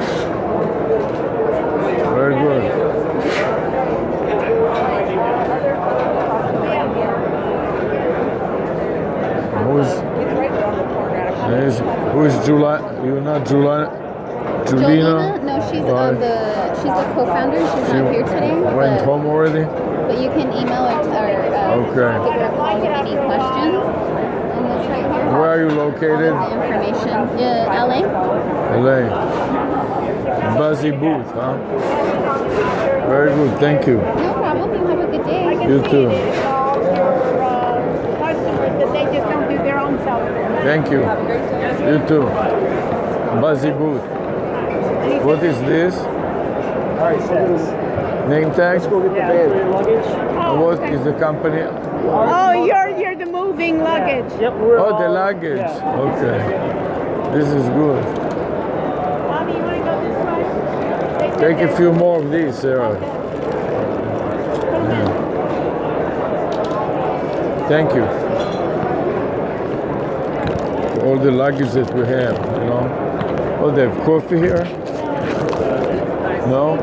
Very good. Who's Julia? You're not Julia? Julina?
No, she's
Right.
she's the co-founder. She's not here today.
Went home already?
But you can email her or
Okay.
give her a call with any questions. And it's right here.
Where are you located?
All of the information. LA.
LA. Buzzy booth, huh? Very good, thank you.
No problem. You have a good day.
You too.
Customers that they just don't do their own self.
Thank you. You too. Buzzy booth. What is this? Name tag? Let's go get the van. What is the company?
Oh, you're the moving luggage.
Yep.
Oh, the luggage. Okay. This is good.
Mommy, you want to go this way?
Take a few more of these, Sarah. Thank you. For all the luggage that we have, you know. Oh, they have coffee here? No?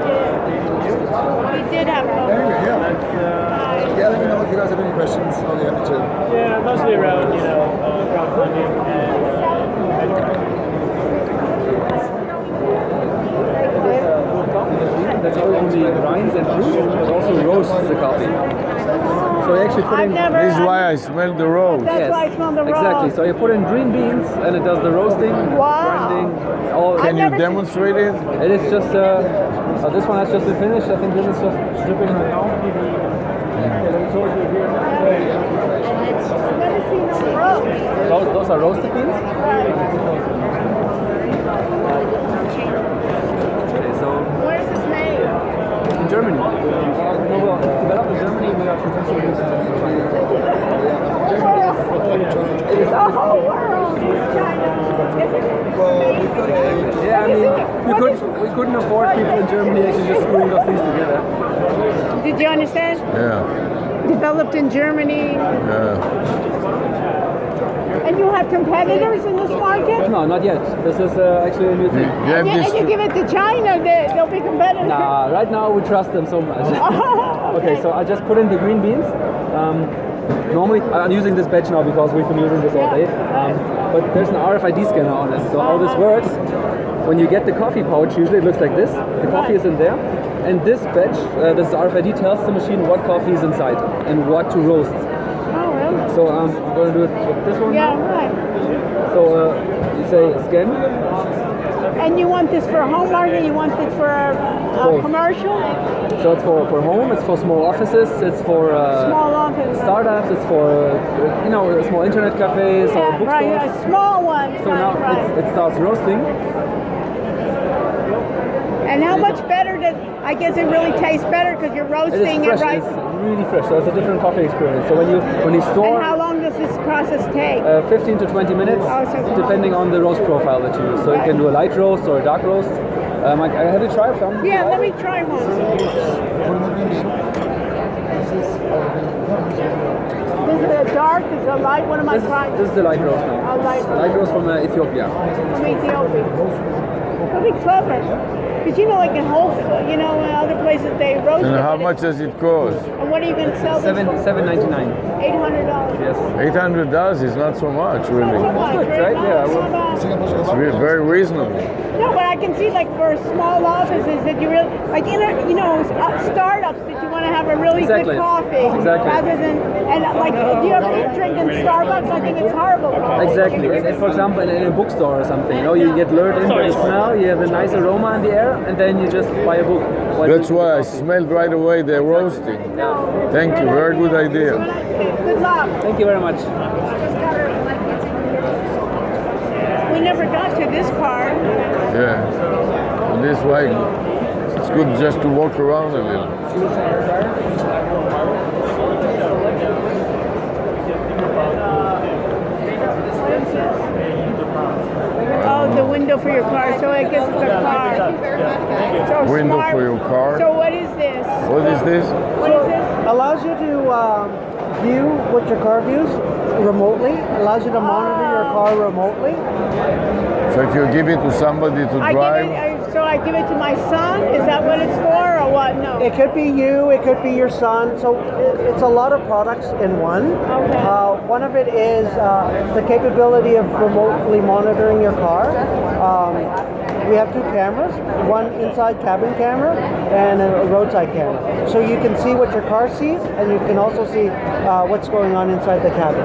We did have coffee.
Yeah, let me know if you guys have any questions. I'll be happy to.
Yeah, mostly around, crowdfunding
That's not only grinds and brews, but also roasts the coffee. So you actually put in.
This is why I smell the roast.
That's why I smell the
Exactly.
roast.
So you put in green beans, and it does the roasting, grinding. All.
Can you demonstrate it?
It is just. This one has just been finished. I think this is just dripping right now. Those are roasted beans. Okay, so.
Where's this made?
In Germany. Well, it's developed in Germany. We are producing this in
The whole world is China.
Yeah, I mean, we couldn't afford people in Germany actually just screwing those things together.
Did you understand?
Yeah.
Developed in Germany.
Yeah.
And you have competitors in this market?
No, not yet. This is actually a new thing.
And you give it to China, they'll be competitive.
Nah, right now we trust them so much. Okay, so I just put in the green beans. Normally, I'm using this badge now because we've been using this all day. But there's an RFID scanner on it. So how this works, when you get the coffee pouch, usually it looks like this. The coffee is in there. And this badge, this RFID tells the machine what coffee is inside and what to roast.
Oh, really?
So I'm going to do it with this one.
Yeah, right.
So you say scan.
And you want this for home market? You want this for a commercial?
So it's for home, it's for small offices, it's for
Small office.
startups, it's for small internet cafes or bookstores.
Right, a small one.
So now it starts roasting.
And how much better does? I guess it really tastes better because you're roasting
It is
it,
fresh.
right?
It's really fresh. So it's a different coffee experience. So when you store.
And how long does this process take?
15 to 20 minutes, depending on the roast profile that you use. So you can do a light roast or a dark roast. Have you tried some?
Yeah, let me try one. This is a dark, this is a light, what am I trying?
This is the light roast now.
A light roast.
Light roast from Ethiopia.
From Ethiopia. That'd be clever. Because like in Whole Foods, in other places they roast
And
it.
how much does it cost?
And what are you going to sell this for?
$7.99.
$800.
Yes.
$800 is not so much, really.
Not so much,
Good,
very
right? Yeah.
nice.
It's very reasonable.
No, but I can see for small offices that you really startups that you want to have a really
Exactly.
good coffee
Exactly.
rather than if you ever drink in Starbucks, I think it's horrible coffee.
Exactly. And for example, in a bookstore or something, you get lured in by the smell, you have a nice aroma in the air, and then you just buy a book.
That's why I smelled right away they're roasting. Thank you, very good idea.
Good luck.
Thank you very much.
We never got to this part.
Yeah. And this way, it's good just to walk around a little.
Oh, the window for your car. So I guess it's a car. So
Window for your car.
So what is this?
What is this?
What is this?
Allows you to view what your car views remotely. Allows you to monitor your car remotely.
So if you give it to somebody to drive,
So I give it to my son? Is that what it's for or what? No.
It could be you, it could be your son. So it's a lot of products in one.
Okay.
One of it is the capability of remotely monitoring your car. We have two cameras, one inside cabin camera and a roadside camera. So you can see what your car sees and you can also see what's going on inside the cabin.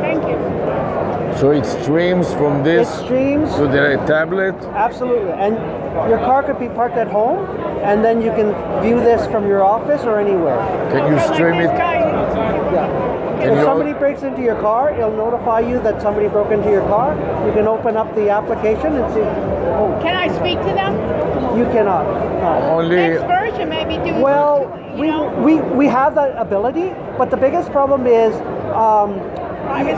Thank you.
so it streams from this to the tablet.
Absolutely. And your car could be parked at home and then you can view this from your office or anywhere.
Can you stream it?
Yeah.
Can
If
you
somebody breaks into your car, it'll notify you that somebody broke into your car. You can open up the application and see. Oh,
Can I speak to them?
you cannot. No.
Next version maybe do.
Well, we have that ability, but the biggest problem is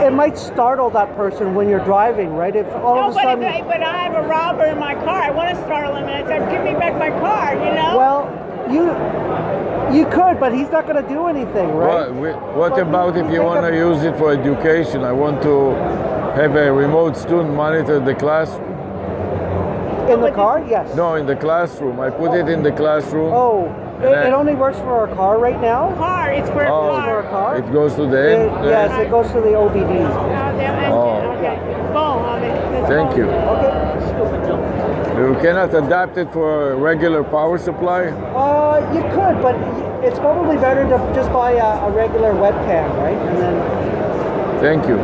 it might startle that person when you're driving, right? If all
No,
of a sudden.
but I have a robber in my car. I want to startle him and I said, give me back my car,
Well, You could, but he's not going to do anything, right?
What about if you want to use it for education? I want to have a remote student monitor the class.
In the car? Yes.
No, in the classroom. I put it in the classroom.
Oh, it only works for a car right now?
Car, it's for a car.
For a car?
It goes to the end?
Yes, it goes to the OBD.
Okay. Boom.
Thank you. You cannot adapt it for a regular power supply?
You could, but it's probably better to just buy a regular webcam, right? And then.
Thank you.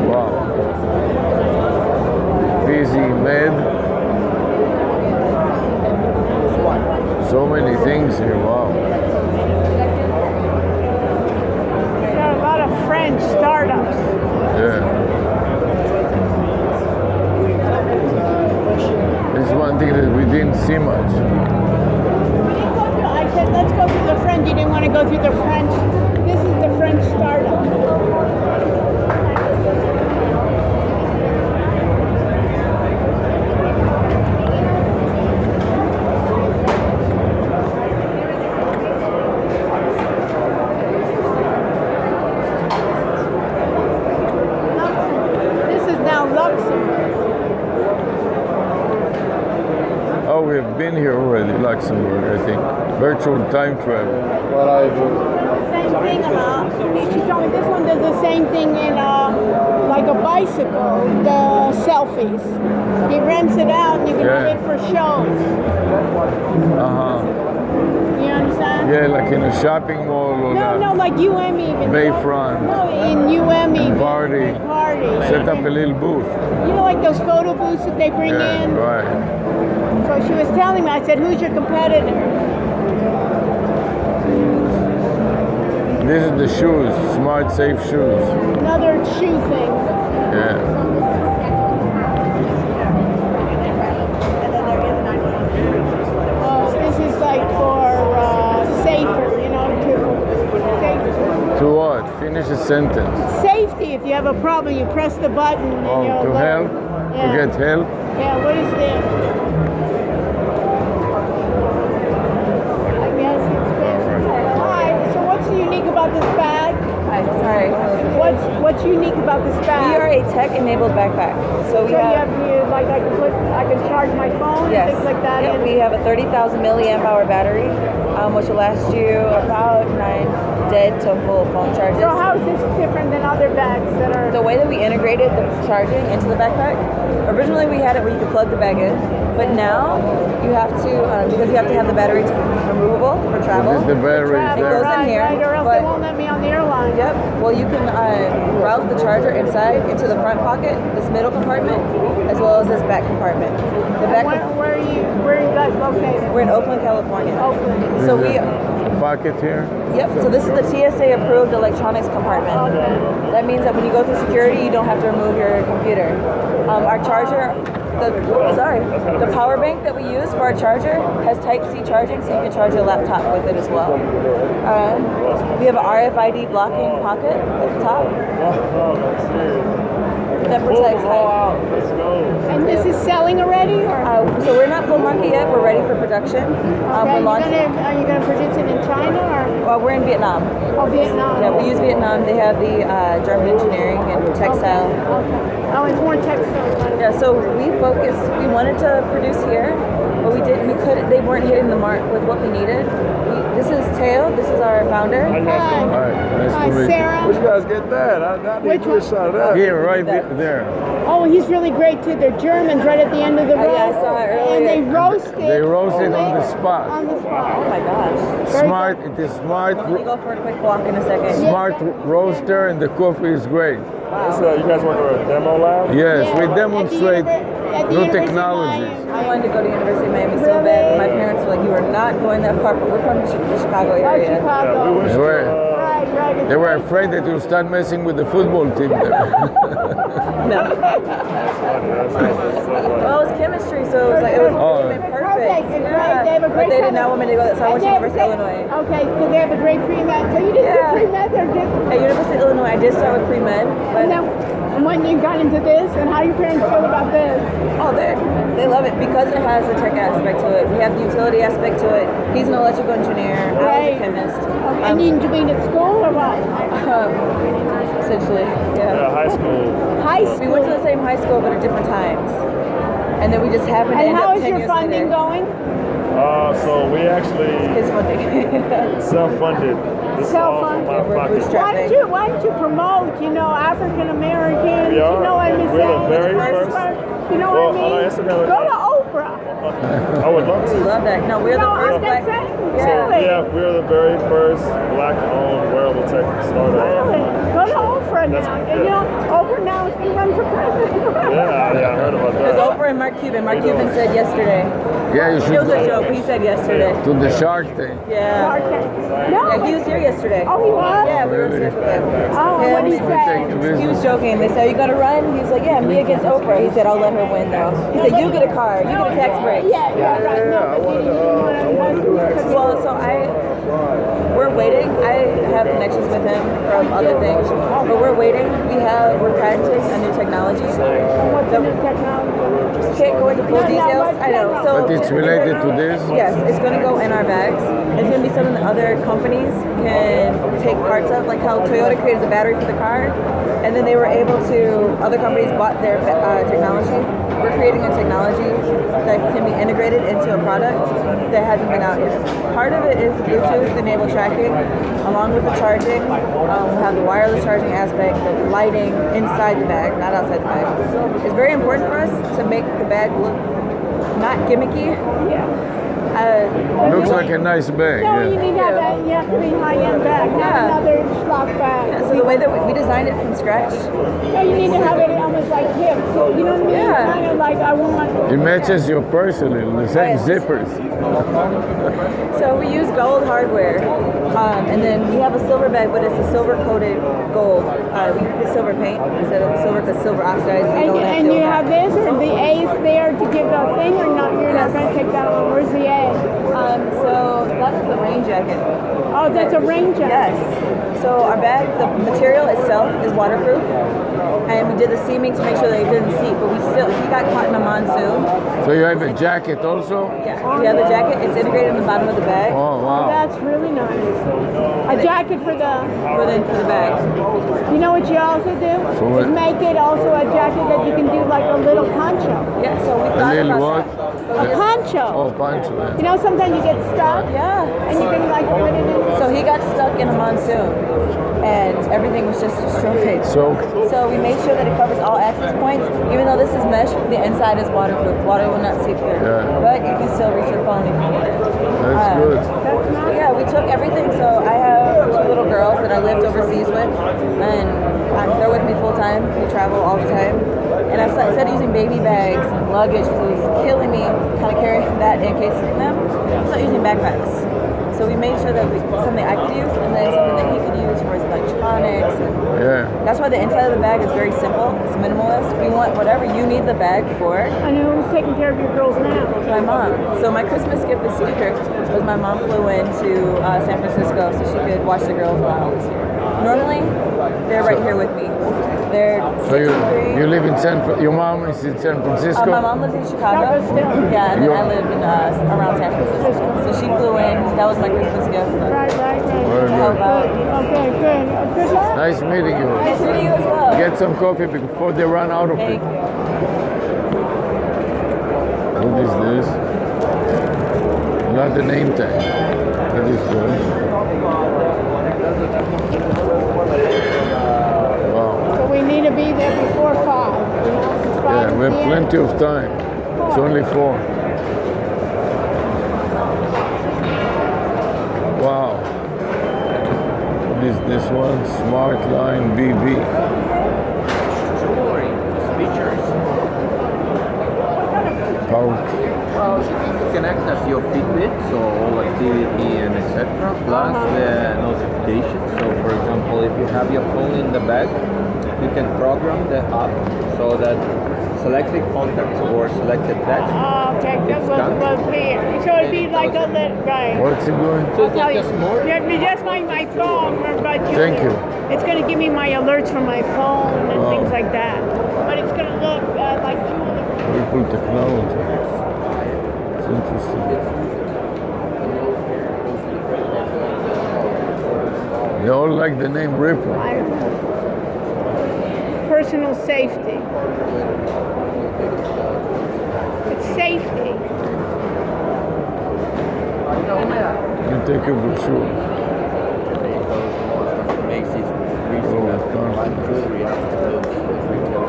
Wow. Fizzy Med. So many things here. Wow.
There are a lot of French startups.
Yeah. This is one thing that we didn't see much.
I said, let's go through the French. You didn't want to go through the French. This is the French startup. This is now Luxembourg.
Oh, we've been here already, Luxembourg, I think. Virtual time travel.
What I do. Same thing, she told me this one does the same thing in like a bicycle, the selfies. He rents it out and you can have it for shows. You understand?
Yeah, like in a shopping mall or
No, like UM even.
Bayfront.
No, in UM even.
Party. Set up a little booth.
You know, like those photo booths that they bring in?
Right.
So she was telling me, I said, who's your competitor?
This is the shoes, smart, safe shoes.
Another shoe thing.
Yeah.
Oh, this is like for safer, you know,
To what? Finish a sentence.
safety. If you have a problem, you press the button. And
Oh,
you'll
to
learn.
help?
Yeah.
To get help?
Yeah, what is this? I guess it's been. Hi, so what's unique about this bag?
Sorry.
What's unique about this bag?
We are a tech-enabled backpack. So we have
like I can charge my phone
yes.
and things like that.
Yep, we have a 30,000 milliamp hour battery, which will last you about 9 dead to full phone charges.
So how is this different than other bags that are?
The way that we integrated the charging into the backpack, originally we had it where you could plug the bag in, but now you have to, because you have to have the battery removable for travel.
The battery
it goes in here.
Right, or else
but,
they won't let me on the airline.
Yep. Well, you can route the charger inside into the front pocket, this middle compartment, as well as this back compartment. The back.
Where are you guys located?
We're in Oakland, California.
Oakland.
So we.
Pocket here?
Yep. So this is the TSA approved electronics compartment.
Okay.
That means that when you go through security, you don't have to remove your computer. Our charger. The power bank that we use for our charger has Type-C charging, so you can charge your laptop with it as well. We have an RFID blocking pocket at the top that protects height.
And this is selling already?
So we're not full market yet. We're ready for production. We're launching.
Are you going to produce it in China or?
Well, we're in Vietnam.
Oh, Vietnam.
Yeah, we use Vietnam. They have the German engineering and textile.
Okay. Oh, it's more textile.
Yeah, so we wanted to produce here, but they weren't hitting the mark with what we needed. This is Teo, this is our founder.
Hi, nice to meet
Sarah.
you. Where'd you guys get that? I need to sign up. Here, right there.
Oh, he's really great too. They're Germans right at the end of the road.
Yeah, I saw it earlier.
And they roast it.
They roast it on the spot.
On the spot.
Oh my gosh.
Smart, it is smart.
We'll go for a quick walk in a second.
Smart roaster and the coffee is great.
So you guys work at a demo lab?
Yes, we demonstrate new technologies.
I wanted to go to University of Miami so bad, but my parents were like, you are not going that far, but we're from the Chicago area.
They were afraid that you'll start messing with the football team there.
No. Well, it was chemistry, so it was like, it was perfect.
They have a
But they did not want me to go, so I went to University of Illinois.
Okay, so they have a great pre-med. So you did pre-med or just?
At University of Illinois, I did start with pre-med. But
and when you got into this, and how do your parents feel about this?
Oh, they love it because it has a tech aspect to it. We have the utility aspect to it. He's an electrical engineer. I was a chemist.
And you being at school or what?
Essentially, yeah.
High school.
High school.
We went to the same high school, but at different times. And then we just happened to end up 10 years later.
And how is your funding going?
So we actually
it's funding.
self-funded.
Self-funded. Why don't you promote, African Americans,
We're the very first.
You know what I mean?
Instagram,
go to Oprah.
I would love to.
We love that. No, we're the first black.
We're the very first black-owned wearable tech startup.
Go to Oprah now. And Oprah now is going to run for president.
Yeah, I heard about that.
It was Oprah and Mark Cuban. Mark Cuban said yesterday.
Yeah, you should.
It was a joke. He said yesterday.
To the Shark Tank.
Yeah.
Shark Tank. No.
Yeah, he was here yesterday.
Oh, he was?
Yeah, we were here with him.
Oh, what did he say?
He was joking. They said, "Are you gonna run?" He was like, "Yeah, me against Oprah." He said, "I'll let her win though." He said, "You get a car. You get a tax break."
I wanted to do that.
Well, so we're waiting. I have connections with him from other things, but we're waiting. We're patenting a new technology.
What's the new technology?
Can't go into full details. I know. So
But it's related to this?
Yes, it's going to go in our bags. It's going to be something that other companies can take parts of, like how Toyota created the battery for the car, and then they were able to. Other companies bought their technology. We're creating a technology that can be integrated into a product that hasn't been out yet. Part of it is Bluetooth-enabled tracking, along with the charging. We'll have the wireless charging aspect, the lighting inside the bag, not outside the bag. It's very important for us to make the bag look not gimmicky.
Looks like a nice bag.
No, you need to have that. You have to be high-end bag, not another schlock bag.
Yeah, so the way that we designed it from scratch.
No, you need to have it almost like hip. So you know what I mean?
Yeah.
Kind of like I want.
It matches your purse a little, the same zippers.
So we use gold hardware, and then we have a silver bag, but it's a silver-coated gold. We use silver paint instead of silver because silver oxidizes.
And you have this, or the A is there to give a thing, or not? You're not going to take that one. Where's the A?
So that is the rain jacket.
Oh, that's a rain jacket.
Yes. So our bag, the material itself is waterproof, and we did the seaming to make sure that it didn't seep. But he got caught in a monsoon.
So you have a jacket also?
Yeah. We have the jacket. It's integrated in the bottom of the bag.
Oh wow.
That's really nice. A jacket for the
bag.
You know what you also do?
So what?
Is make it also a jacket that you can do like a little poncho.
Yeah. So we thought
little
about
what?
A poncho.
Oh, poncho. Yeah.
You know, sometimes you get stuck.
Yeah.
And you can like put it in.
So he got stuck in a monsoon, and everything was just destroyed. So we made sure that it covers all access points. Even though this is mesh, the inside is waterproof. Water will not seep through.
Yeah.
But you can still reach your phone if you need it.
That's good.
Yeah, we took everything. So I have two little girls that I lived overseas with, and they're with me full time. We travel all the time. And I started using baby bags and luggage because it was killing me kind of carrying that in case of them. I started using backpacks. So we made sure that something I could use and then something that he could use for his electronics. And that's why the inside of the bag is very simple. It's minimalist. We want whatever you need the bag for.
And who's taking care of your girls now?
My mom. So my Christmas gift this year was my mom flew into San Francisco so she could watch the girls while I was here. Normally, they're right here with me. They're
So you live in your mom is in San Francisco?
My mom lives in Chicago. Yeah, and then I live in around San Francisco. So she flew in. That was my Christmas gift.
Right.
Very good.
Okay, good. Good luck.
Nice meeting you.
Nice meeting you as well.
Get some coffee before they run out of it. What is this? Not the name tag. That is good.
So we need to be there before 5.
Yeah, we have plenty of time. It's only 4. Wow. This one, Smart Line BB.
Well, it connects as your Fitbit, so all activity and etc. Plus the notification. So, for example, if you have your phone in the bag, you can program the app so that selected contacts or selected text.
Okay, good. We'll be here. So it'll be like a little, right.
What's it doing?
I'll tell you. Just my phone.
Thank you.
It's going to give me my alerts from my phone and
Oh.
things like that. But it's going to look like jewelry.
Ripple technology. It's interesting. They all like the name Ripple.
Personal safety. It's safety.
You take a brochure.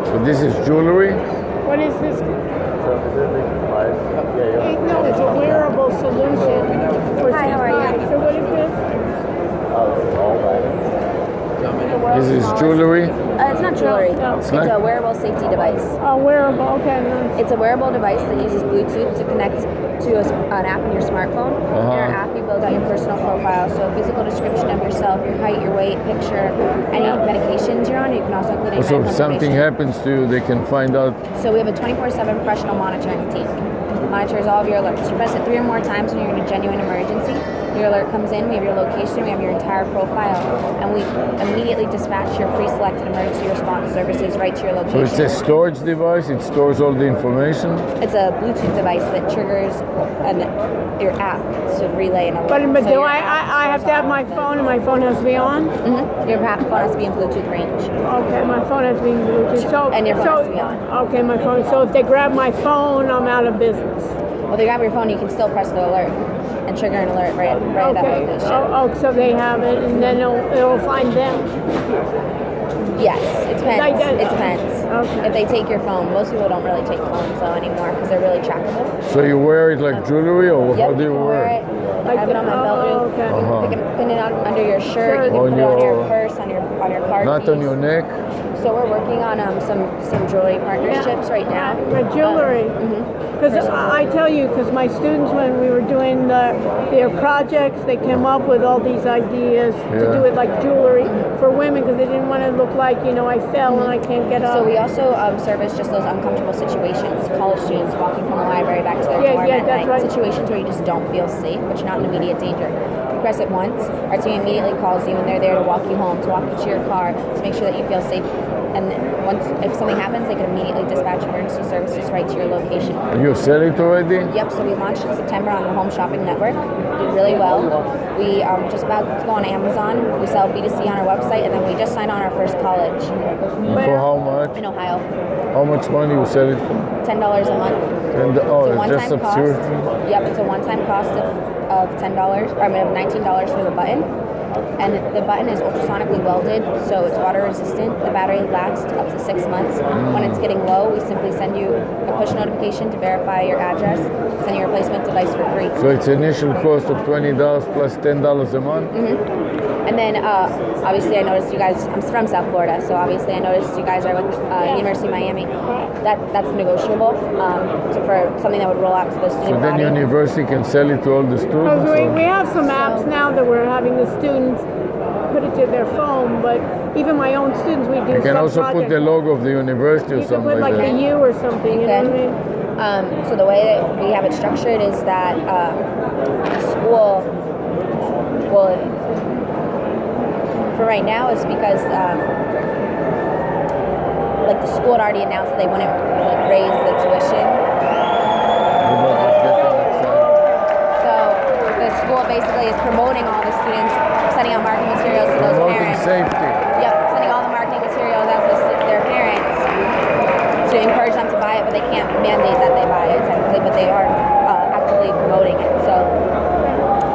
So this is jewelry?
What is this? No, it's a wearable solution.
Hi, how are you?
So what is this?
This is jewelry?
It's not jewelry. It's
like-
a wearable safety device.
A wearable, okay. Nice.
It's a wearable device that uses Bluetooth to connect to an app on your smartphone. In our app, you build out your personal profile, so physical description of yourself, your height, your weight, picture, any medications you're on. You can also include any
So
medical
if something
information.
happens to you, they can find out.
So we have a 24/7 professional monitoring team. Monitors all of your alerts. You press it 3 or more times when you're in a genuine emergency. Your alert comes in, we have your location, we have your entire profile, and we immediately dispatch your pre-selected emergency response services right to your
So
location.
it's a storage device, it stores all the information.
It's a Bluetooth device that triggers your app to relay an alert.
But
So
do
your
I
app
have to have my phone and my phone has to be on?
Mm-hmm. Your phone has to be in Bluetooth range.
Okay, my phone has to be in Bluetooth. So,
And your phone
so,
has to be on.
Okay, my phone. So if they grab my phone, I'm out of business.
Well, if they grab your phone, you can still press the alert and trigger an alert right at that
Okay.
location.
Oh, so they have it, and then it'll find them.
Yes, it depends.
Like that-
It depends.
Okay.
If they take your phone, most people don't really take phones though anymore because they're really trackable.
So you wear it like jewelry, or
Yep,
how do you
can
wear
it. I have it on my belt loop.
okay.
You
Uh-huh.
can pin it on under your shirt. You can
On
put it on your
your-
purse, on your car
Not
keys.
on your neck?
So we're working on some jewelry partnerships right now.
With jewelry. Because I tell you, because my students, when we were doing their projects, they came up with all these ideas to
Yeah.
do it like jewelry for women because they didn't want to look like, I fell and I can't get up.
So we also service just those uncomfortable situations. College students walking from the library back to their dorm at
that's
night.
right.
Situations where you just don't feel safe, but you're not in immediate danger. You press it once, our team immediately calls you, and they're there to walk you home, to walk you to your car, to make sure that you feel safe. And then if something happens, they can immediately dispatch emergency services right to your location.
You sell it already?
Yep, so we launched in September on the Home Shopping Network. Did really well. We are just about to go on Amazon. We sell B2C on our website, and then we just signed on our first college.
And for how much?
In Ohio.
How much money you sell it for?
$10 a month.
And
It's a
it's
one-time
just absurd.
cost. Yep, it's a one-time cost of $10, or of $19 for the button. And the button is ultrasonically welded, so it's water resistant. The battery lasts up to 6 months. When it's getting low, we simply send you a push notification to verify your address, send you a replacement device for free.
So it's initial cost of $20 plus $10 a month?
And then obviously I noticed you guys, I'm from South Florida, so obviously I noticed you guys are with University of Miami. That's negotiable for something that would roll out to the student
So then
body.
university can sell it to all the students?
Because
or-
we have some apps now that we're having the students put it to their phone, but even my own students, we do
You can
some
also put
projects.
the logo of the university or
You can
something
put like
like
a
that.
U or something, you know what I mean?
So the way that we have it structured is that school will, for right now, is because like the school had already announced that they wouldn't like raise the tuition. So the school basically is promoting all the students, sending out marketing materials to those
Promoting
parents.
safety.
Yep, sending all the marketing materials out to their parents to encourage them to buy it, but they can't mandate that they buy it technically, but they are actively promoting it. So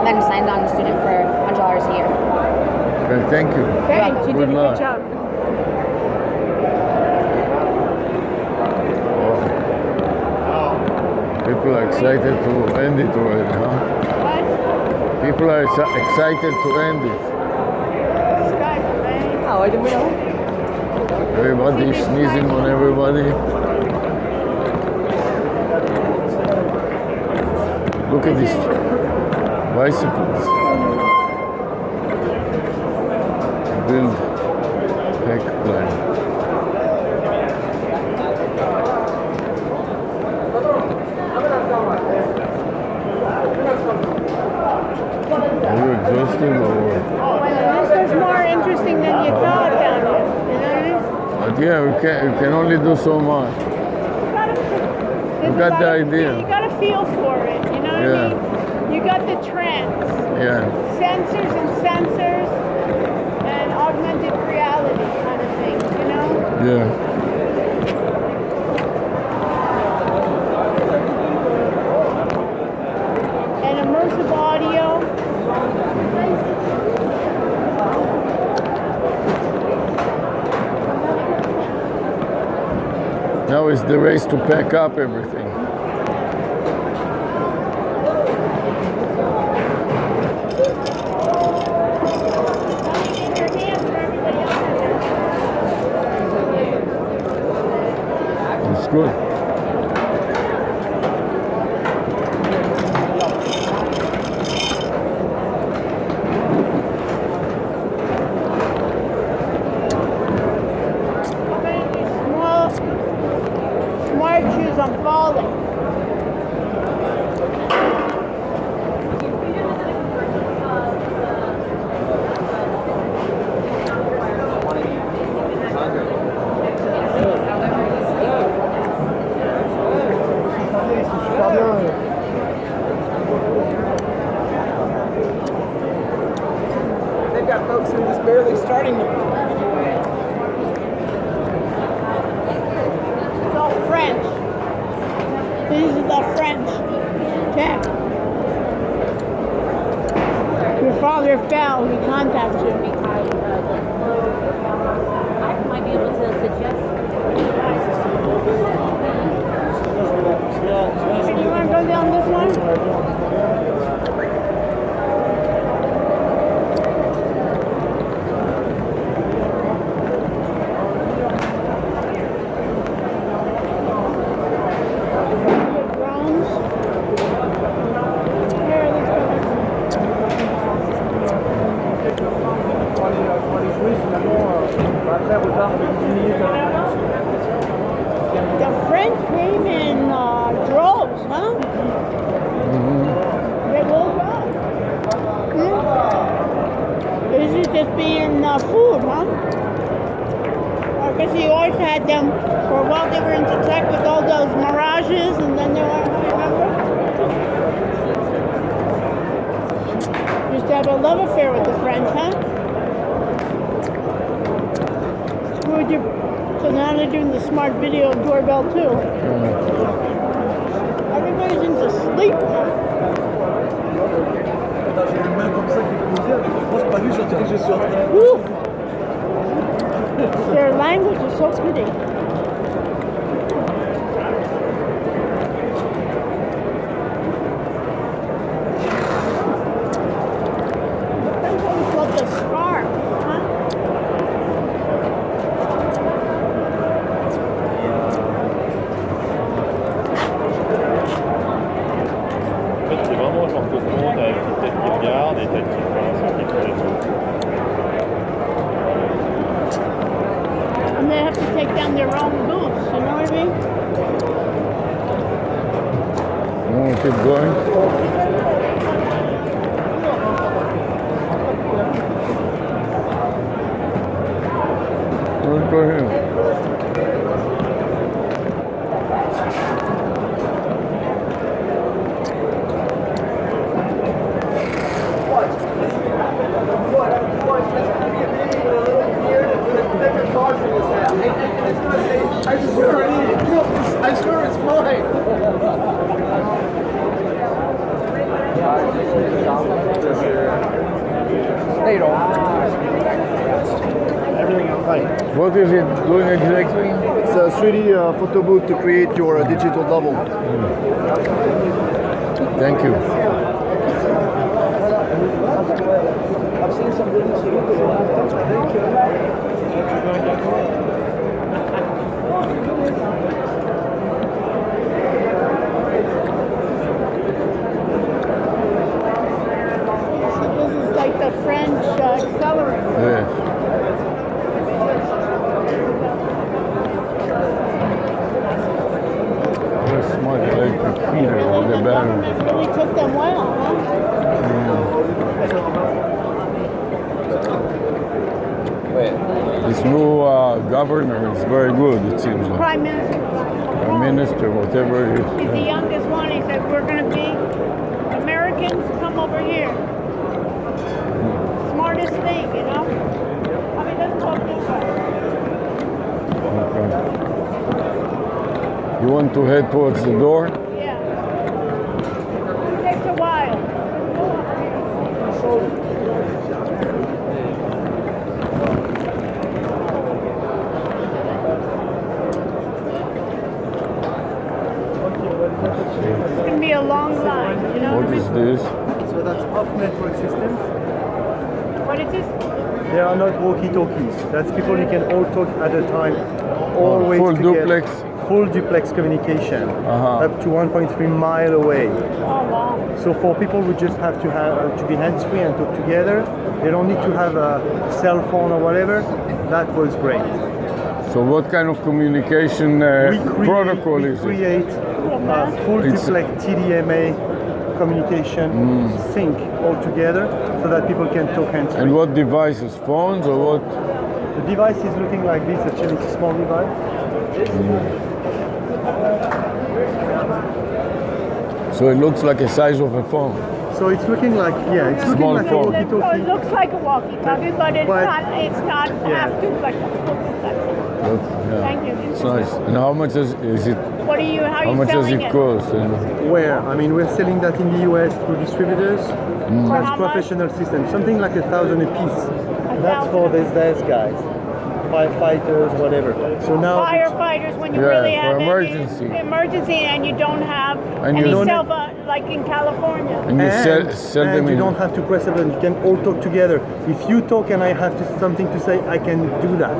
then signed on the student for $100 a year.
Okay, thank you.
Thanks, you did a
luck.
good job.
People are excited to end it already, huh? People are excited to end it.
Oh, I didn't know.
Everybody is sneezing on everybody. Look at these bicycles. Build heck plan. You can only do so much. You got the idea.
You got to feel for it, you know what I mean? You got the trends.
Yeah.
Sensors and augmented reality kind of thing, you know?
Yeah.
And immersive audio.
Now it's the race to pack up everything. It's good.
Smart shoes on falling.
They've got folks in this barely starting to
It's all French. These are the French tech. Your father fell, he contacted you.
I might be able to suggest.
You want to go down this one? The French came in droves, huh? They woke up. This is just being food, huh? I guess he always had them for a while. They were into tech with all those mirages, and then they weren't, remember? Used to have a love affair with the French, huh? Screwed your. So now they're doing the smart video doorbell too. Everybody's into sleep now. Woo! Their language is so pretty. Sometimes love the scarf, huh?
En fait, c'est vraiment genre que tout le monde a une petite tête qui regarde et tête qui fait et tout.
And they have to take down their own boots, you know what I mean?
You want to keep going? Let's go here.
I swear it's mine. They don't.
Everything right.
What is it doing exactly?
It's a 3D photo booth to create your digital double.
Thank you.
I've seen some really
This is like the French accelerator.
Yes. Very smart electric heater with the battery.
Really took them well, huh?
The This new governor is very good, it seems like.
Prime Minister.
Prime Minister, whatever it is.
He's the youngest one. He said, we're going to be Americans, come over here. Smartest thing, you know? I mean, let's talk this way.
Okay. You want to head towards the door?
Yeah. It takes a while. It's going to be a long line, you know?
What is this?
So that's off-network systems.
What is this?
They are not walkie-talkies. That's people you can all talk at a time, always
full
together.
duplex?
Full duplex communication, up to 1.3 mile away.
Oh, wow.
So for people who just have to be hands-free and talk together, they don't need to have a cell phone or whatever. That was great.
So what kind of communication protocol is it?
We create full duplex TDMA communication sync all together so that people can talk hands-free.
And what devices? Phones or what?
The device is looking like this, actually it's a small device.
So it looks like the size of a phone.
So it's looking like, yeah, it's looking like a walkie-talkie.
It looks like a walkie-talkie, but it's not half duplex. Thank you.
It's nice. And how much is it?
What are you? How are you
much does
selling
it cost?
Where? I mean, we're selling that in the US through distributors. That's professional systems. Something like 1,000 a piece. That's for these guys. Firefighters, whatever. So now
firefighters when you really have
for emergency.
Emergency and you don't have
And
any
you-
cell phone, like in California.
And you sell
and
them
you
in.
don't have to press a button. You can all talk together. If you talk and I have something to say, I can do that.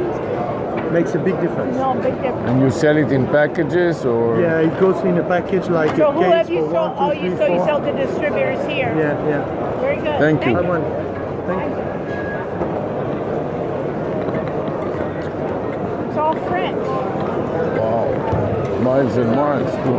Makes a big difference.
No, big difference.
And you sell it in packages or?
Yeah, it goes in a package like
So
a
who
case
have you
for
sold?
1, 2, 3,
you
4.
sell to distributors here.
Yeah.
Very good.
Thank you.
Thank you.
It's all French.
Wow. Miles and miles too.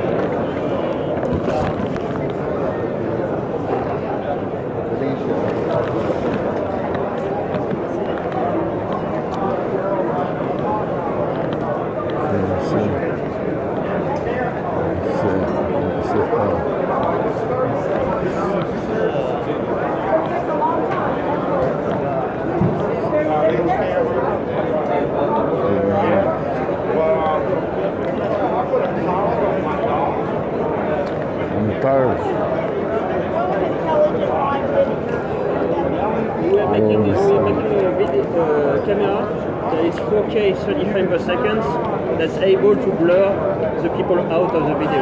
I'm tired.
We're making a video camera that is 4K 30 frames per second that's able to blur the people out of the video.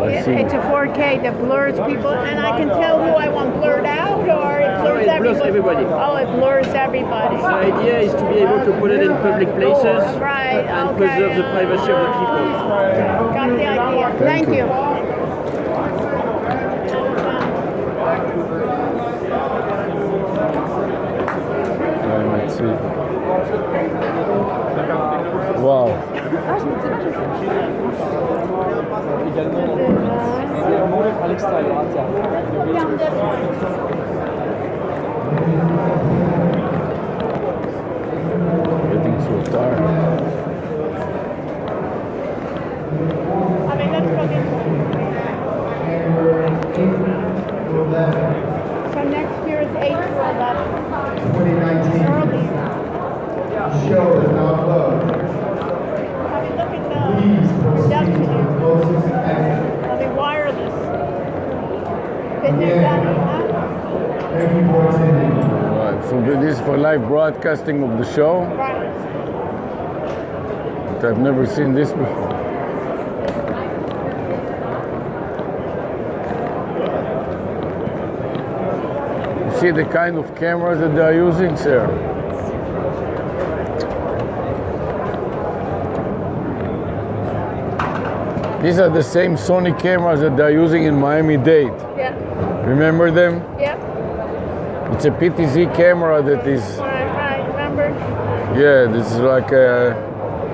It's a 4K that blurs people, and I can tell who I want blurred out, or it blurs
everybody.
Oh, it blurs everybody.
The idea is to be able to put it in public places
Right,
and preserve the privacy of the people.
Got the idea. Thank you.
Let's see. Wow.
À l'extérieur, à terre.
Getting so tired.
I mean, let's go this way. So next year is 8 to 11.
2019
Early.
show is now closed.
I mean, look at the
Please
production
proceed to
here.
the closest exit.
I mean, wireless. Been there, done it, huh?
Thank you for attending.
Right. So this is for live broadcasting of the show.
Right.
But I've never seen this before. You see the kind of cameras that they're using, sir? These are the same Sony cameras that they're using in Miami-Dade.
Yeah.
Remember them?
Yep.
It's a PTZ camera that is,
Right, remember?
yeah, this is like a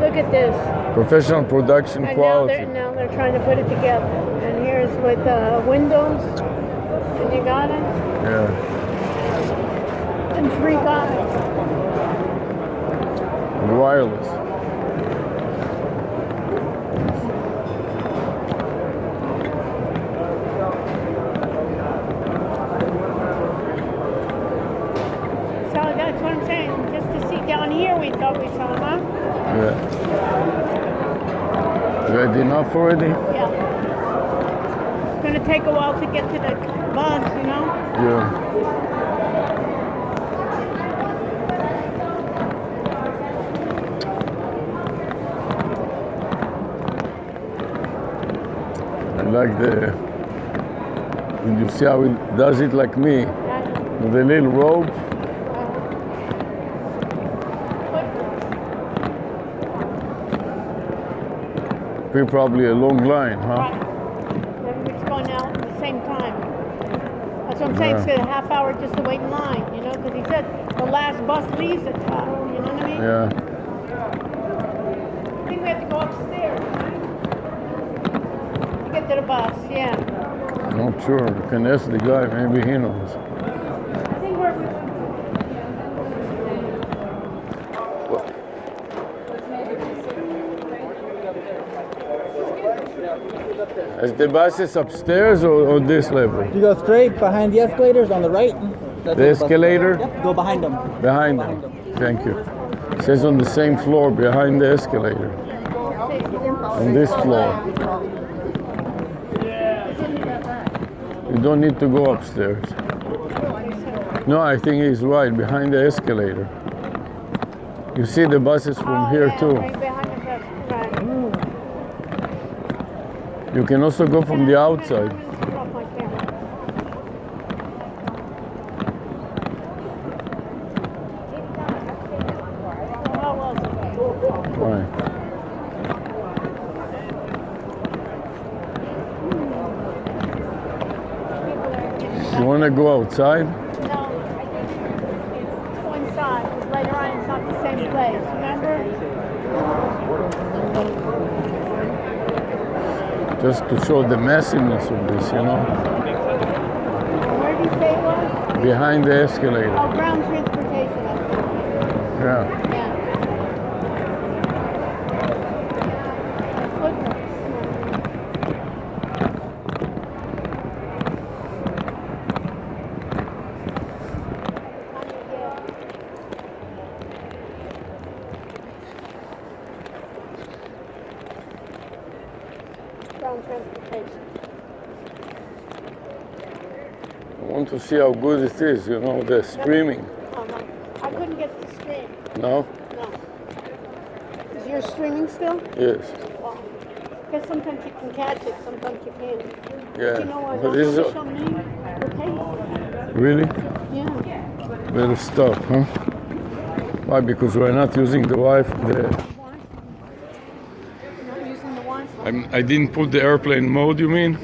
Look at this.
professional production
And
quality.
now they're trying to put it together. And here's with Windows. And you got it.
Yeah.
And 3 guys.
wireless.
So that's what I'm saying. Just to see down here, we thought we saw them, huh?
Yeah. Ready enough already?
Yeah. It's gonna take a while to get to the bus, you know?
Yeah. I like the, did you see how it does it like me? With a little rope. Probably a long line, huh?
Everybody's going out at the same time. That's what I'm saying. It's a half hour just to wait in line, you know? Because he said the last bus leaves at 5, you know what I mean?
Yeah.
I think we have to go upstairs, right? To get to the bus, yeah.
Not sure. You can ask the guy, maybe he knows.
I think we're...
Is the bus is upstairs or on this level?
You go straight behind the escalators on the right.
The escalator?
Yep, go behind them.
Behind them. Thank you. It says on the same floor behind the escalator. On this floor. You don't need to go upstairs. No, I think he's right, behind the escalator. You see the buses from here too. You can also go from the outside. Right. You want to go outside?
No, go inside, because later on it's not the same place, remember?
Just to show the massiveness of this, you know?
Where did you say it was?
Behind the escalator.
Oh, ground transportation.
Yeah.
Ground transportation.
I want to see how good it is, you know, the streaming.
I couldn't get the stream.
No?
No. Is yours streaming still?
Yes.
Well, because sometimes you can catch it, sometimes you can't.
Yeah.
You know what?
But this is
Official name? Okay.
really
Yeah.
better stuff, huh? Why? Because we're not using the Wi-Fi.
Not using the Wi-Fi.
I didn't put the airplane mode, you mean?